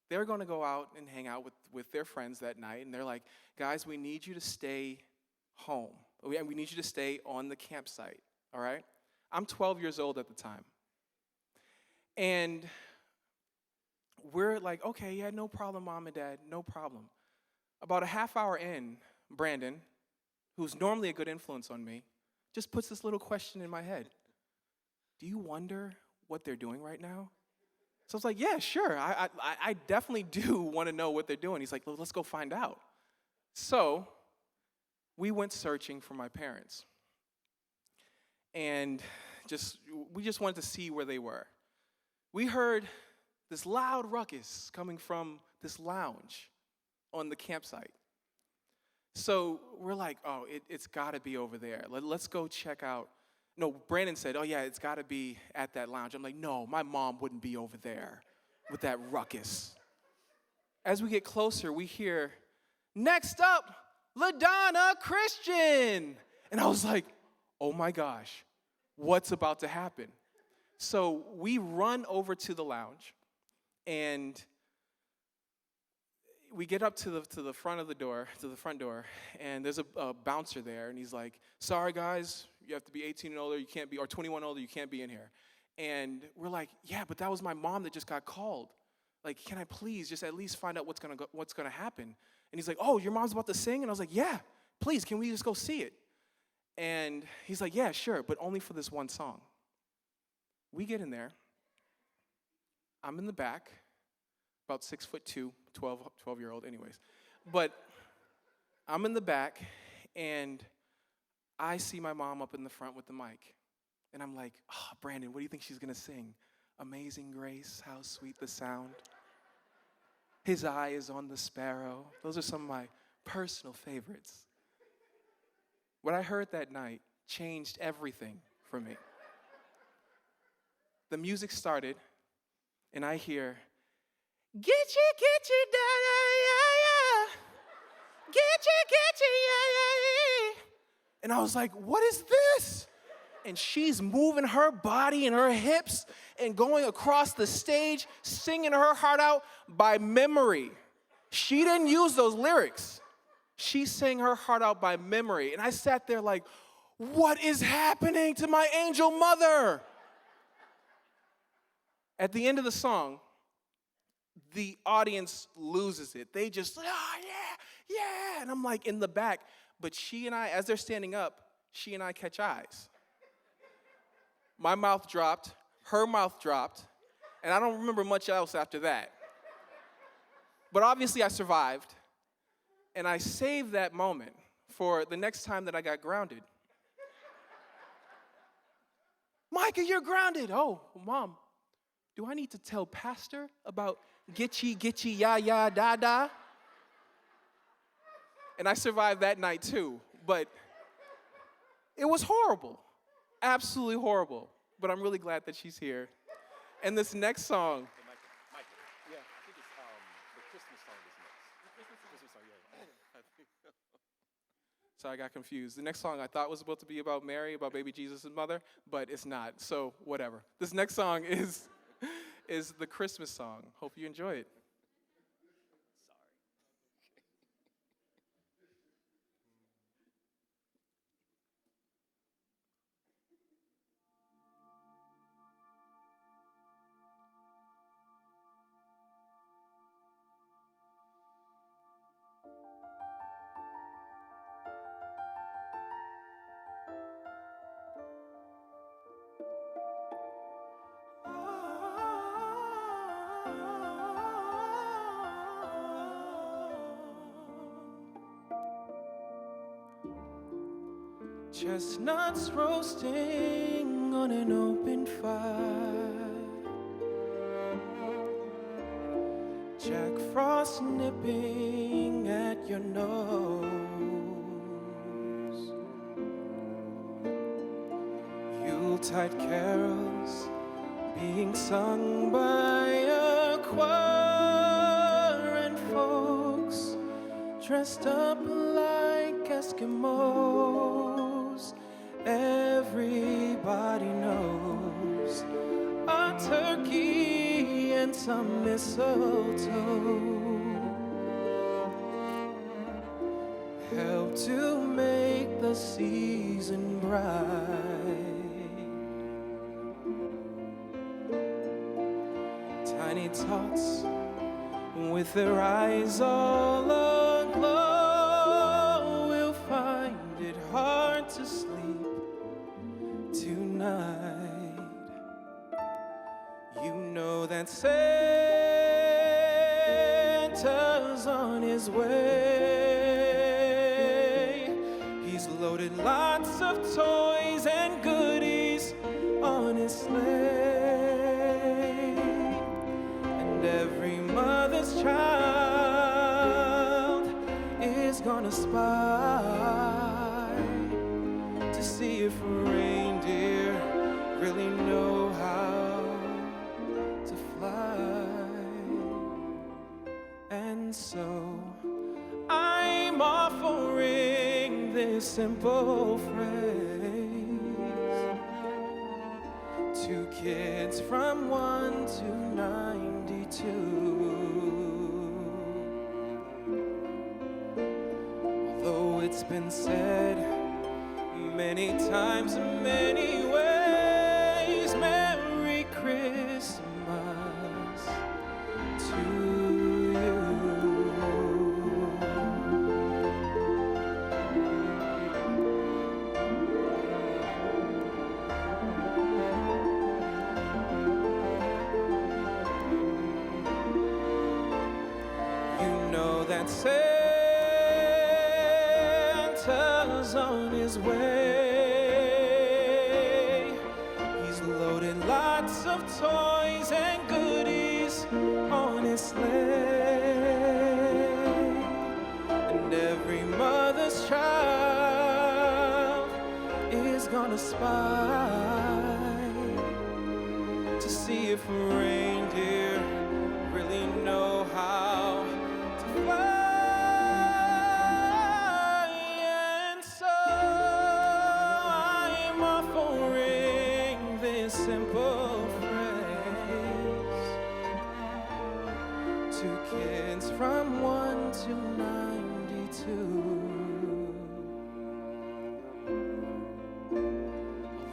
they were going to go out and hang out with their friends that night, and they're like, "Guys, we need you to stay home. We need you to stay on the campsite, all right?" I'm 12 years old at the time. And we're like, "Okay, yeah, no problem, Mom and Dad, no problem." About a half hour in, Brandon, who's normally a good influence on me, just puts this little question in my head. "Do you wonder what they're doing right now?" So I was like, "Yeah, sure. I definitely do want to know what they're doing." He's like, "Well, let's go find out." So we went searching for my parents. And we just wanted to see where they were. We heard this loud ruckus coming from this lounge on the campsite. So we're like, "Oh, it's got to be over there. Let's go check out." No, Brandon said, "Oh, yeah, it's got to be at that lounge." I'm like, "No, my mom wouldn't be over there with that ruckus." As we get closer, we hear, "Next up, LaDonna Christian." And I was like, "Oh my gosh, what's about to happen?" So we run over to the lounge, and we get up to the front door, and there's a bouncer there, and he's like, "Sorry guys, you have to be 18 and older, you can't be, or 21 and older, you can't be in here." And we're like, "Yeah, but that was my mom that just got called. Like, can I please just at least find out what's gonna happen?" And he's like, "Oh, your mom's about to sing?" And I was like, "Yeah, please, can we just go see it?" And he's like, "Yeah, sure, but only for this one song." We get in there. I'm in the back, about 6'2", 12-year-old anyways. But I'm in the back, and I see my mom up in the front with the mic. And I'm like, "Oh, Brandon, what do you think she's going to sing? Amazing Grace, how sweet the sound. His eye is on the sparrow." Those are some of my personal favorites. What I heard that night changed everything for me. The music started, and I hear, "Get you, da, yeah, yeah. Get you, yeah, yeah, yeah." And I was like, "What is this?" And she's moving her body and her hips and going across the stage, singing her heart out by memory. She didn't use those lyrics. She sang her heart out by memory. And I sat there like, what is happening to my angel mother? At the end of the song, the audience loses it. They just, "Oh, yeah, yeah." And I'm like in the back. But she and I, as they're standing up, she and I catch eyes. My mouth dropped, her mouth dropped, and I don't remember much else after that. But obviously I survived, and I saved that moment for the next time that I got grounded. "Micah, you're grounded." "Oh, Mom, do I need to tell Pastor about gitchy, ya, ya, da, da?" And I survived that night too, but it was horrible. Absolutely horrible. But I'm really glad that she's here. And this next song. Micah, yeah, I think it's the Christmas So I got confused. The next song I thought was supposed to be about Mary, about baby Jesus' mother, but it's not. So whatever. This next song is the Christmas song. Hope you enjoy it. Chestnuts roasting on an open fire, Jack Frost nipping at your nose, Yuletide carols being sung by a choir, and folks dressed up like Eskimos. Everybody knows a turkey and some mistletoe help to make the season bright. Tiny tots with their eyes all aglow will find it hard to sleep tonight. You know that Santa's on his way. He's loaded lots of toys and goodies on his sleigh. And every mother's child is gonna spy to see if reindeer really know how to fly. And so I'm offering this simple phrase to kids from 1 to 92. Although it's been said many times, many ways, Merry Christmas to you. You know that Santa's on his way. He's loaded lots of toys and goodies on his sleigh. And every mother's child is gonna spy to see if reindeer really know how to fly. And so I'm offering this simple phrase to kids from 1 to 92.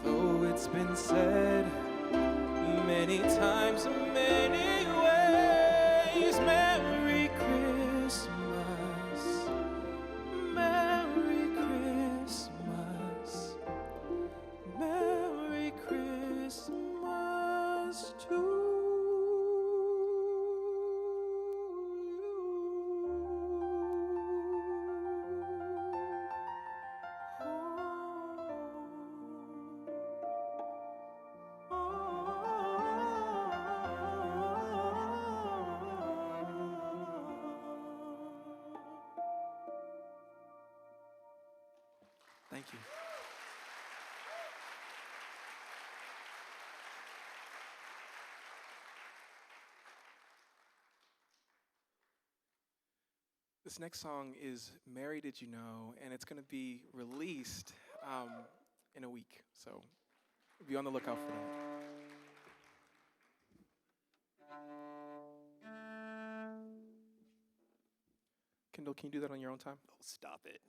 Although it's been said many times, many ways, Merry Christmas, Merry Christmas, Merry Christmas to Thank you. This next song is Mary Did You Know, and it's going to be released in a week. So be on the lookout for that. Kendall, can you do that on your own time? Oh, stop it.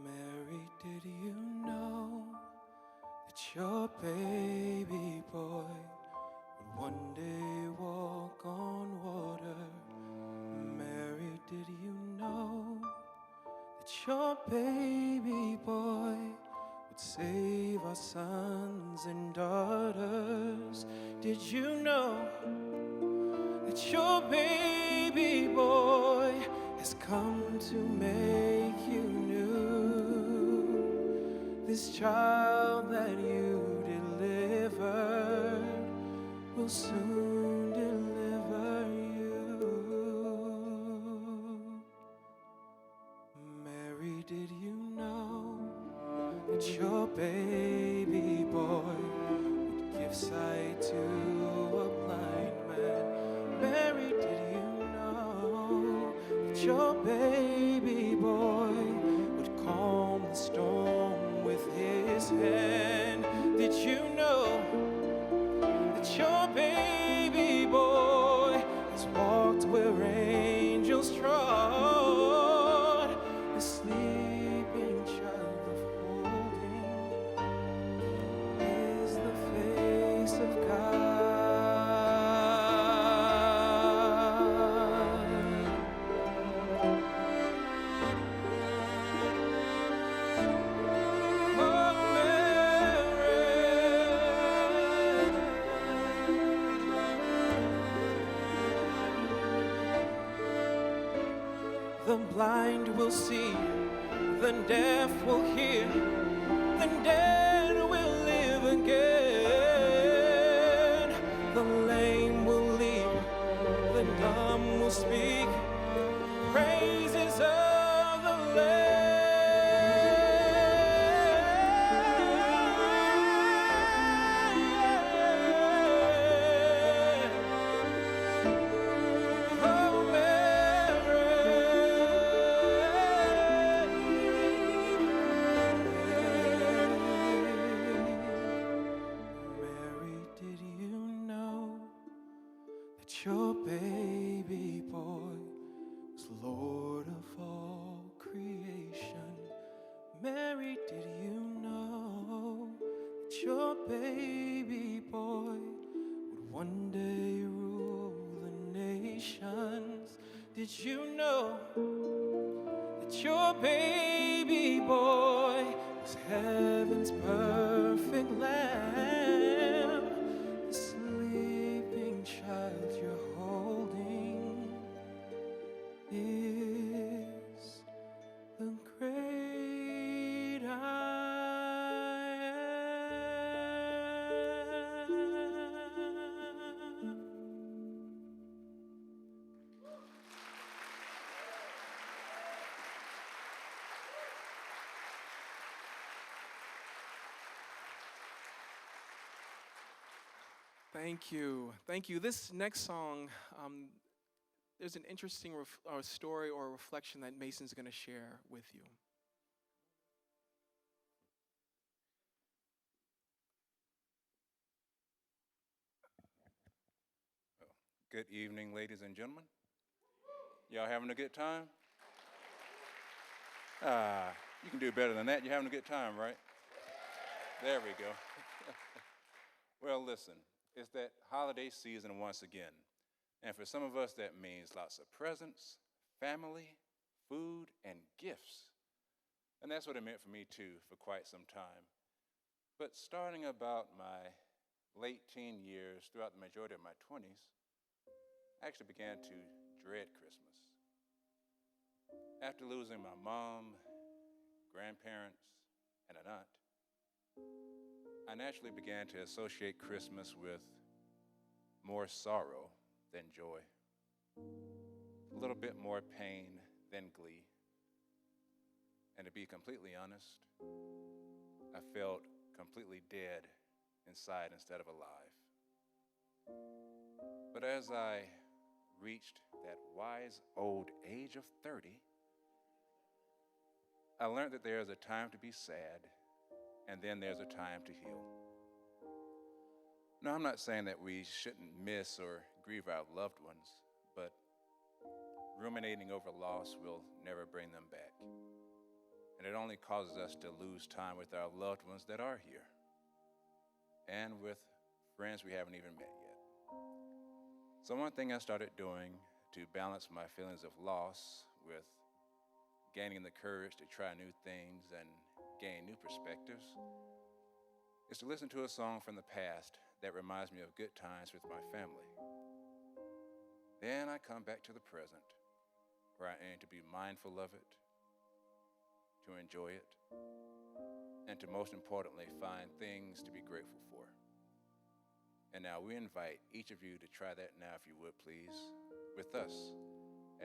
Mary, did you know that your baby boy would one day walk on water? Mary, did you know that your baby boy would save our sons and daughters? Did you know that your baby boy has come to make you new? This child that you delivered will soon deliver you. Mary, did you know that your baby boy would give sight to a blind man? Mary, did you know that your baby boy would calm the storm with his hand? Did you know that your baby boy has walked where angels trod? The sleeping child of holding is the face of God. The blind will see, the deaf will hear, the dead will live again. The lame will leap, the dumb will speak, praises of the Lamb. Oh, Mary, did you know that your baby boy was Lord of all creation? Mary, did you know that your baby boy would one day rule the nations? Did you know that your baby boy was heaven's perfect lamb? The sleeping child you're holding is the great I am. Thank you. Thank you. This next song, there's an interesting story or reflection that Mason's going to share with you. Good evening, ladies and gentlemen. Y'all having a good time? You can do better than that. You're having a good time, right? There we go. Well, listen, it's that holiday season once again. And for some of us, that means lots of presents, family, food, and gifts. And that's what it meant for me, too, for quite some time. But starting about my late teen years, throughout the majority of my 20s, I actually began to dread Christmas. After losing my mom, grandparents, and an aunt, I naturally began to associate Christmas with more sorrow than joy, a little bit more pain than glee. And to be completely honest, I felt completely dead inside instead of alive. But as I reached that wise old age of 30, I learned that there's a time to be sad, and then there's a time to heal. Now, I'm not saying that we shouldn't miss or grieve our loved ones, but ruminating over loss will never bring them back. And it only causes us to lose time with our loved ones that are here, and with friends we haven't even met yet. So one thing I started doing to balance my feelings of loss with gaining the courage to try new things and gain new perspectives is to listen to a song from the past that reminds me of good times with my family. Then I come back to the present, where I aim to be mindful of it, to enjoy it, and to most importantly, find things to be grateful for. And now we invite each of you to try that now, if you would please, with us,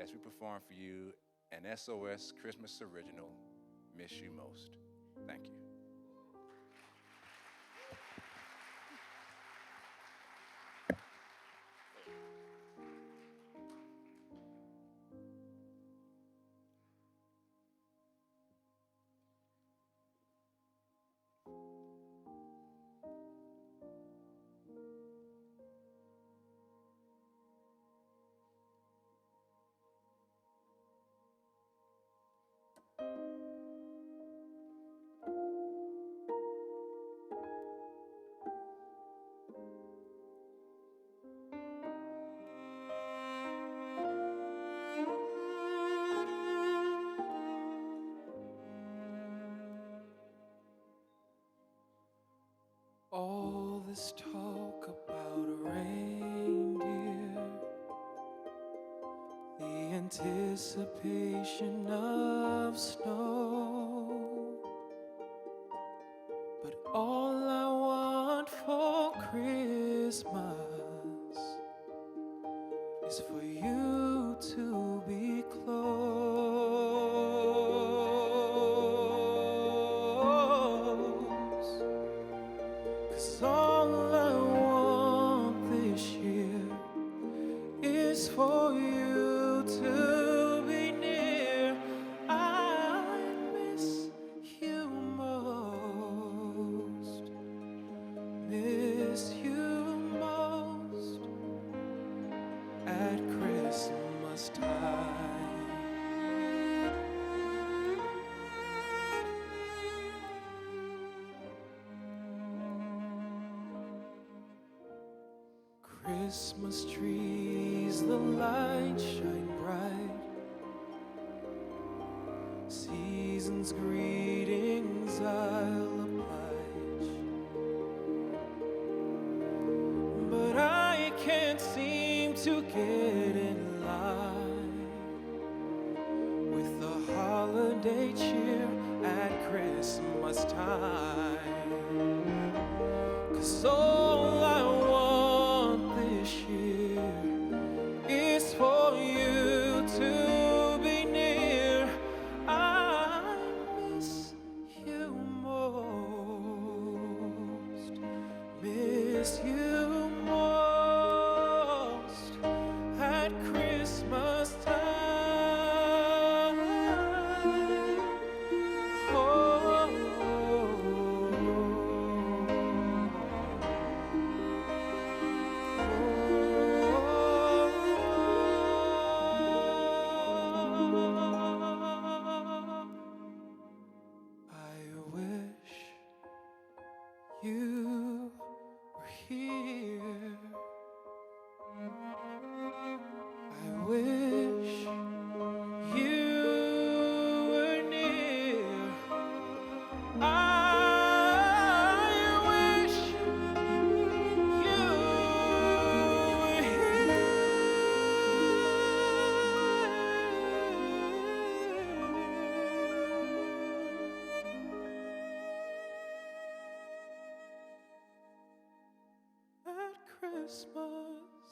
as we perform for you an SOS Christmas original, Miss You Most. Thank you. All this talk about a reindeer, the anticipation of snow, but all I want for Christmas is for you to be close. 'Cause all I want this year is for you to be near. I miss you most, miss you most at Christmas time. Christmas trees, the lights shine bright. Season's greetings I'll oblige, but I can't seem to get in line with the holiday cheer at Christmas time. 'Cause all I want this year is for you to be near. I miss you most, miss you most at Christmas time. Oh. I wish you were here. I wish you were near. I wish you were here at Christmas.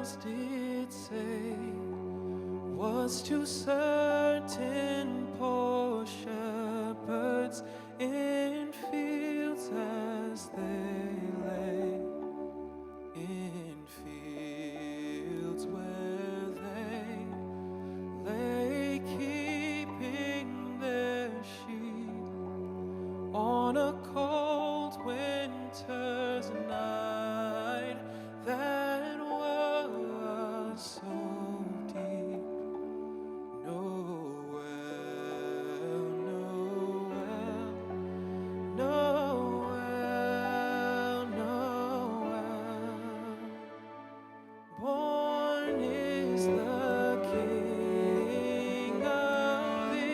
angels did say was to certain poor shepherds in fields as they lay, in fields where they lay keeping their sheep on a cold winter's night that was so deep. Noel, Noel, Noel, Noel. Born is the King of Israel.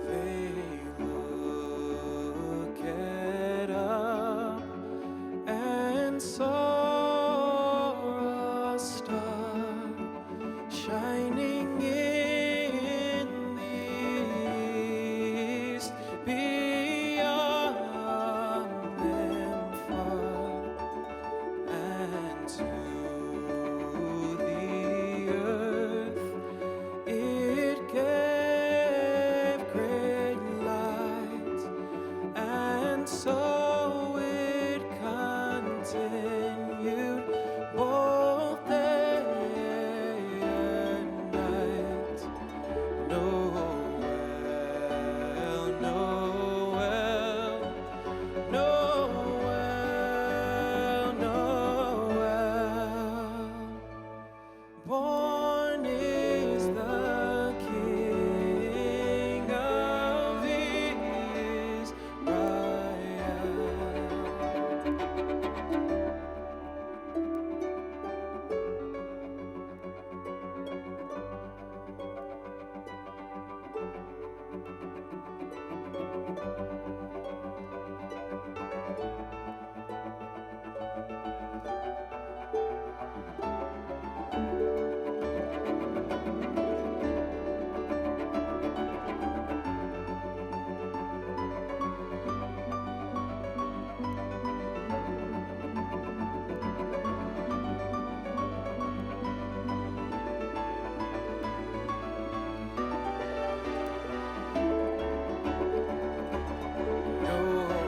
They looked up and saw a star shining in the east, beyond them far, and to the earth it gave great light, and so it continued both day and night. Noel, Noel, Noel, Noel. Born is the King of Israel. Noel,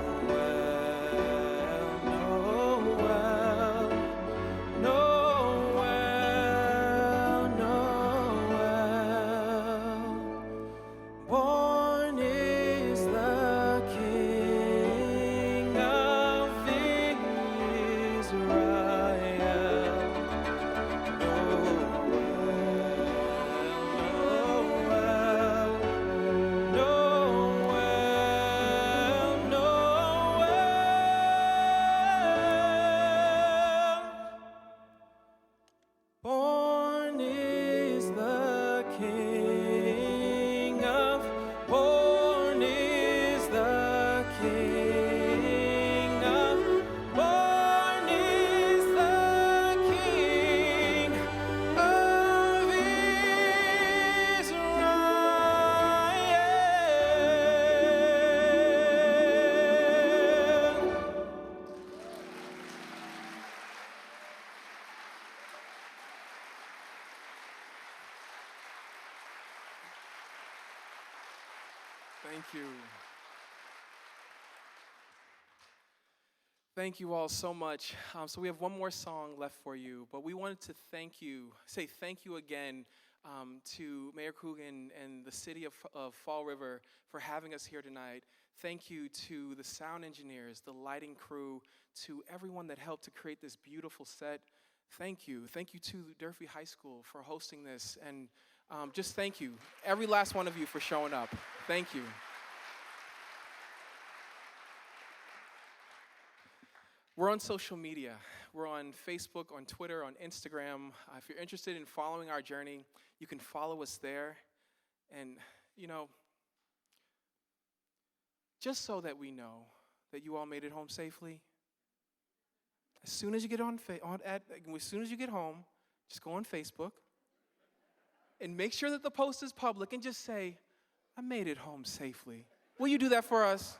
Noel. Born is the King of Israel. Noel, Noel, Noel. Born is the King of, born is the King of, born is the King of Israel. Thank you. Thank you all so much. So we have one more song left for you, but we wanted to say thank you again to Mayor Coogan and the city of Fall River for having us here tonight. Thank you to the sound engineers, the lighting crew, to everyone that helped to create this beautiful set. Thank you. Thank you to Durfee High School for hosting this, and just thank you, every last one of you, for showing up. Thank you. We're on social media. We're on Facebook, on Twitter, on Instagram. If you're interested in following our journey, you can follow us there. And, you know, just so that we know that you all made it home safely, as soon as you get as soon as you get home, just go on Facebook and make sure that the post is public and just say, I made it home safely. Will you do that for us?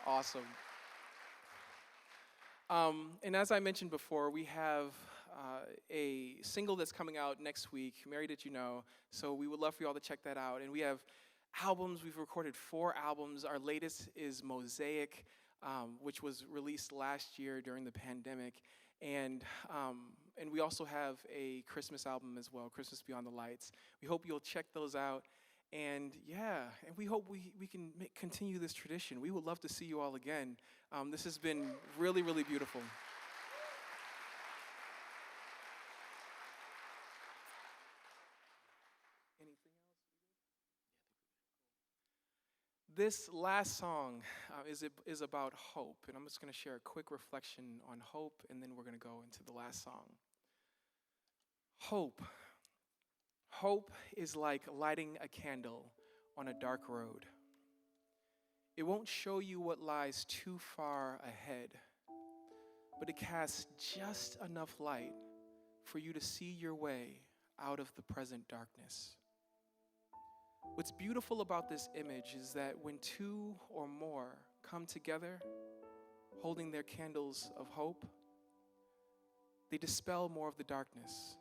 Awesome. And as I mentioned before, we have a single that's coming out next week, Married Did You Know? So we would love for you all to check that out. And we have albums. We've recorded 4 albums. Our latest is Mosaic, which was released last year during the pandemic. And we also have a Christmas album as well, Christmas Beyond the Lights. We hope you'll check those out. And yeah, and we hope we can continue this tradition. We would love to see you all again. This has been really, really beautiful. Anything else? This last song is about hope, and I'm just going to share a quick reflection on hope, and then we're going to go into the last song. Hope. Hope is like lighting a candle on a dark road. It won't show you what lies too far ahead, but it casts just enough light for you to see your way out of the present darkness. What's beautiful about this image is that when 2 or more come together, holding their candles of hope, they dispel more of the darkness.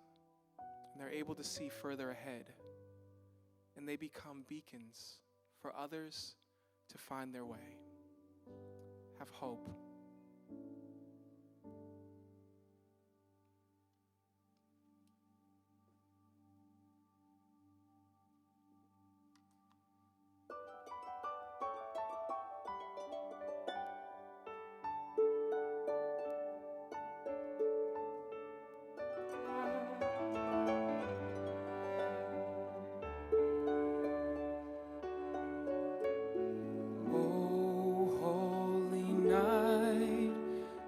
And they're able to see further ahead. And they become beacons for others to find their way. Have hope.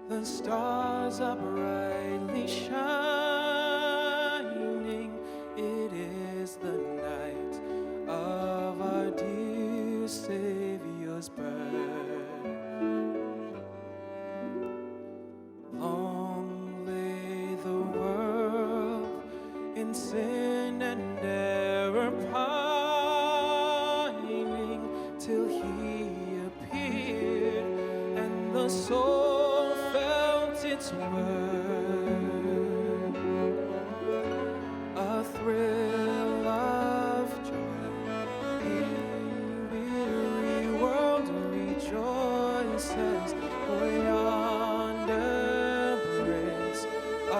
The stars are brightly shining. It is the night of our dear Savior's birth. Long lay the world in sin and error pining, till He appeared and the soul its word. A thrill of joy, the weary world rejoices, for yonder breaks a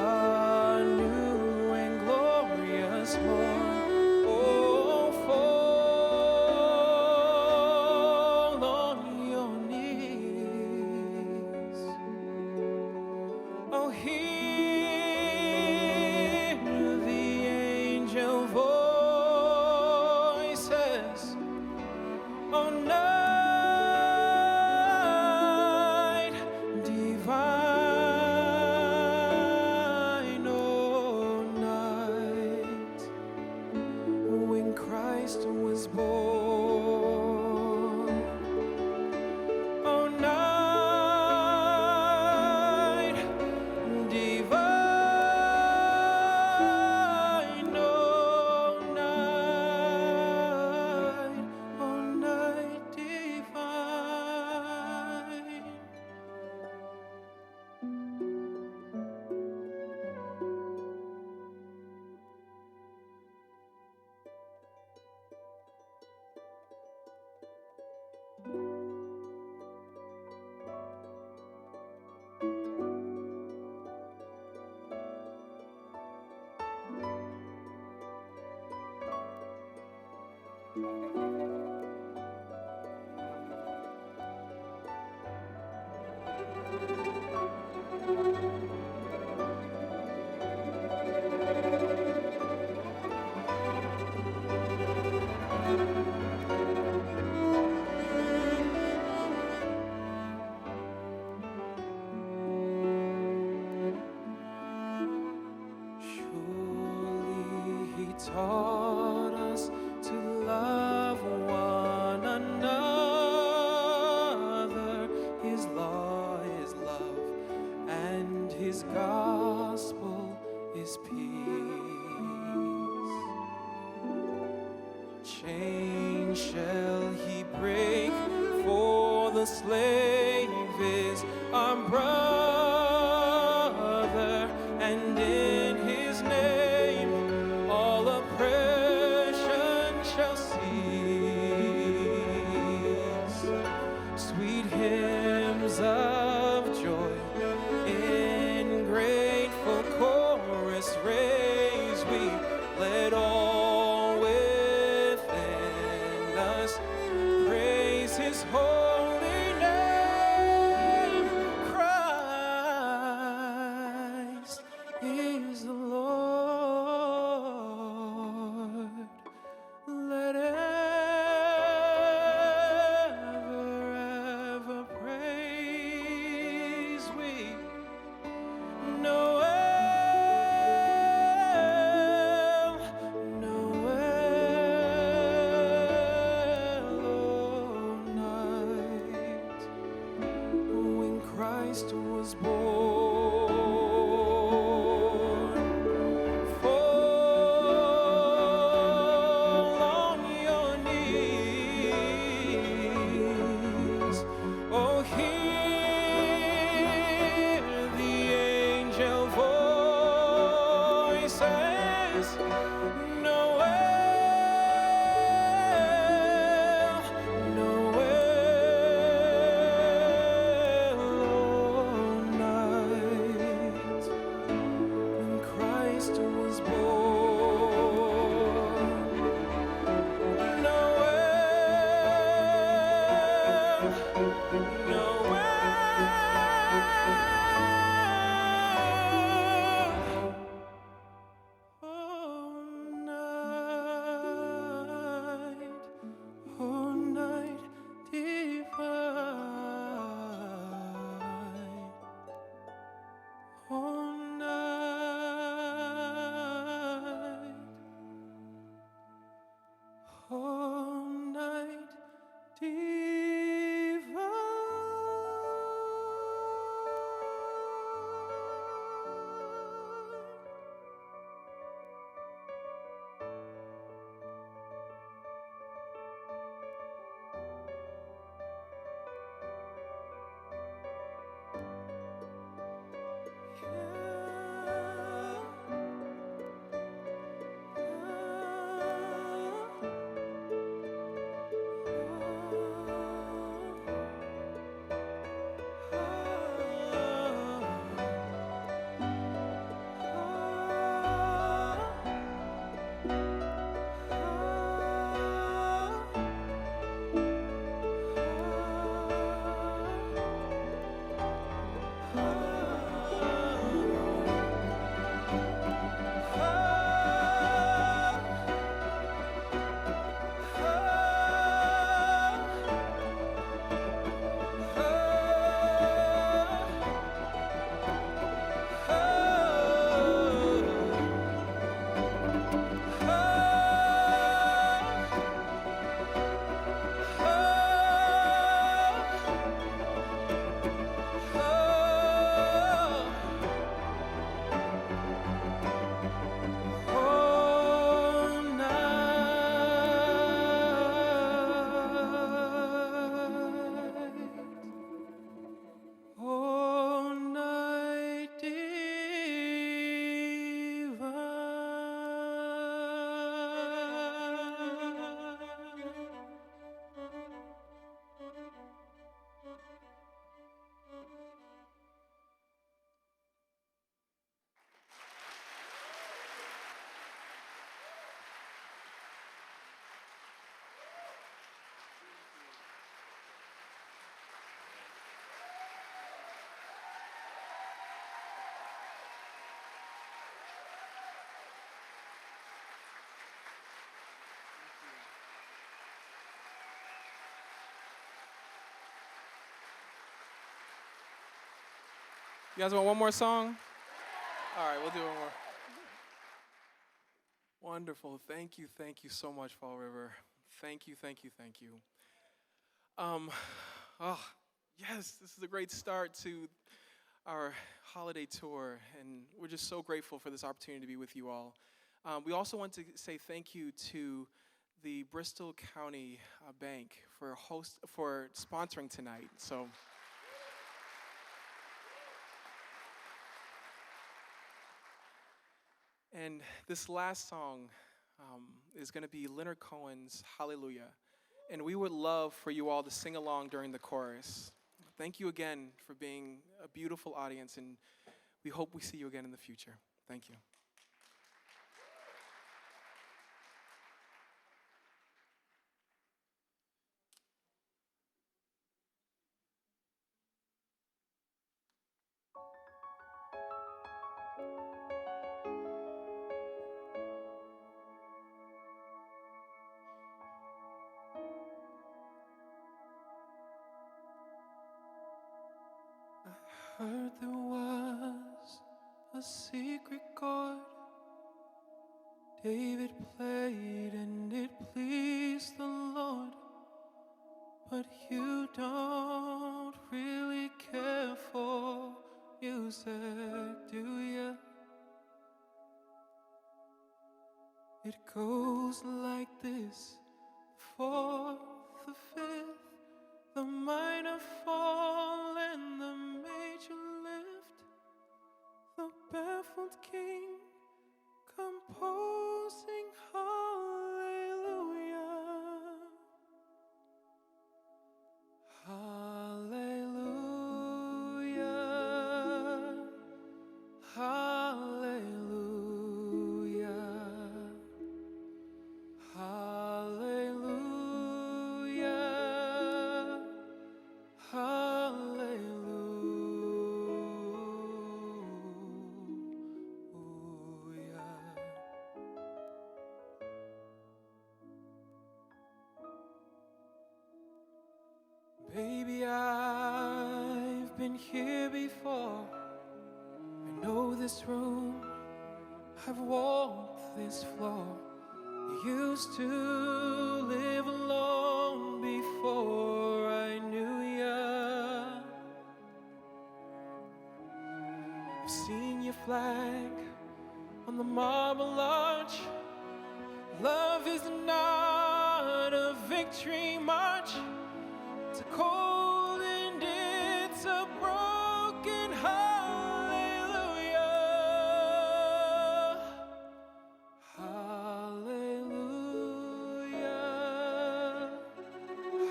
new and glorious morn. Oh, fall on your knees. Oh, hear the angel voices. Oh, night divine, oh, night when Christ was born. Oh, night divine. taught us to love one another. His law is love, and his gospel is peace. Chains shall he break, for the slave is our brother, and in his name all oppression shall cease. Sweet hymns of joy in grateful chorus raise we, let all within us praise his holy name. Christ is the Lord. Let ever praise we, Noel, Noel, O night when Christ was born. Fall on your knees. Oh, hear the angel voices. Noel, Noel, O night when Christ was born. Noel, Noel, oh night divine, oh night, oh night divine. You guys want one more song? All right, we'll do one more. Wonderful. Thank you so much, Fall River. Thank you. Oh, yes, this is a great start to our holiday tour, and we're just so grateful for this opportunity to be with you all. We also want to say thank you to the Bristol County Bank for sponsoring tonight. So. And this last song is going to be Leonard Cohen's Hallelujah. And we would love for you all to sing along during the chorus. Thank you again for being a beautiful audience, and we hope we see you again in the future. Thank you. I heard there was a secret chord David played and it pleased the Lord. But you don't really care for music, do ya? It goes like this: the fourth, the fifth, the minor fall and the major lift. The baffled king composing hallelujah. Hallelujah. Hallelujah. Hallelujah. Hallelujah. Baby, I've been here before. I know this room, I've walked this floor. You used to live alone before I knew ya. I've seen your flag on the marble arch. Love is not a victory march. It's a cold and it's a broken hallelujah. Hallelujah.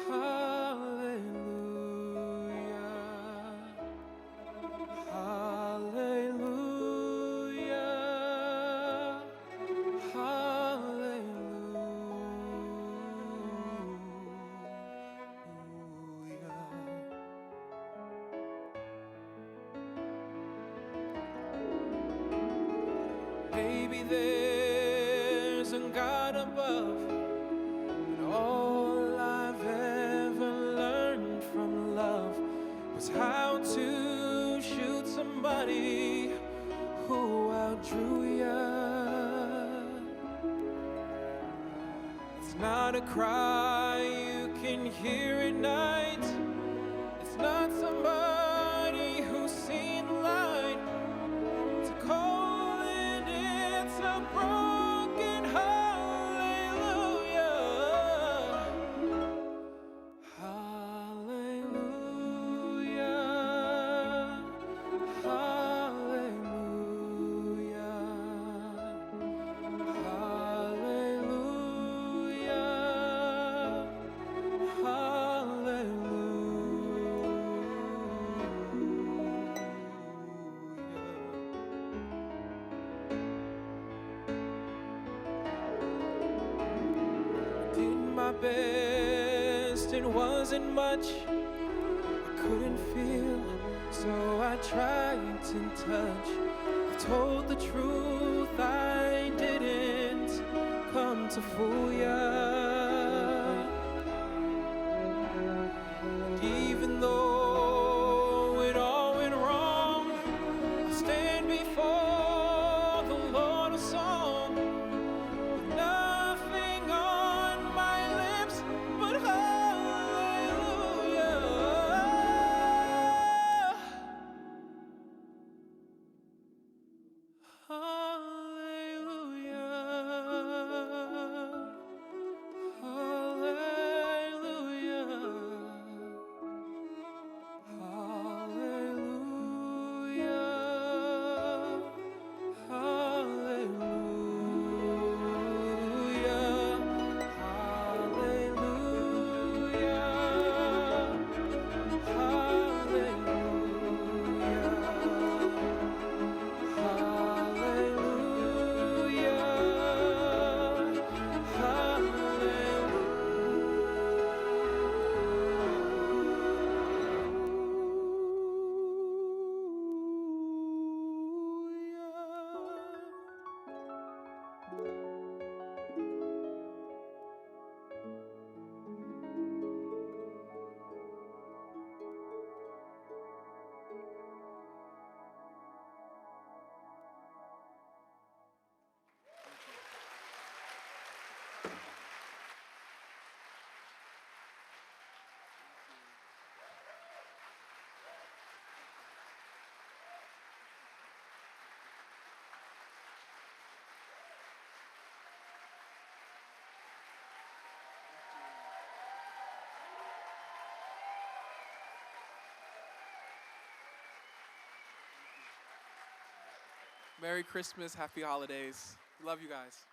Hallelujah. Hallelujah. Maybe there's a God above, but all I've ever learned from love was how to shoot somebody who outdrew ya. It's not a cry you can hear at night. It's not somebody who's seen the light. It's a cold and it's a broken hallelujah. Hallelujah. Hallelujah. Hallelujah. Did my best, it wasn't much. I couldn't feel, so I tried to touch. I told the truth, I didn't come to fool ya. And even though it all went wrong, I stand before the Lord of song. Merry Christmas, happy holidays. Love you guys.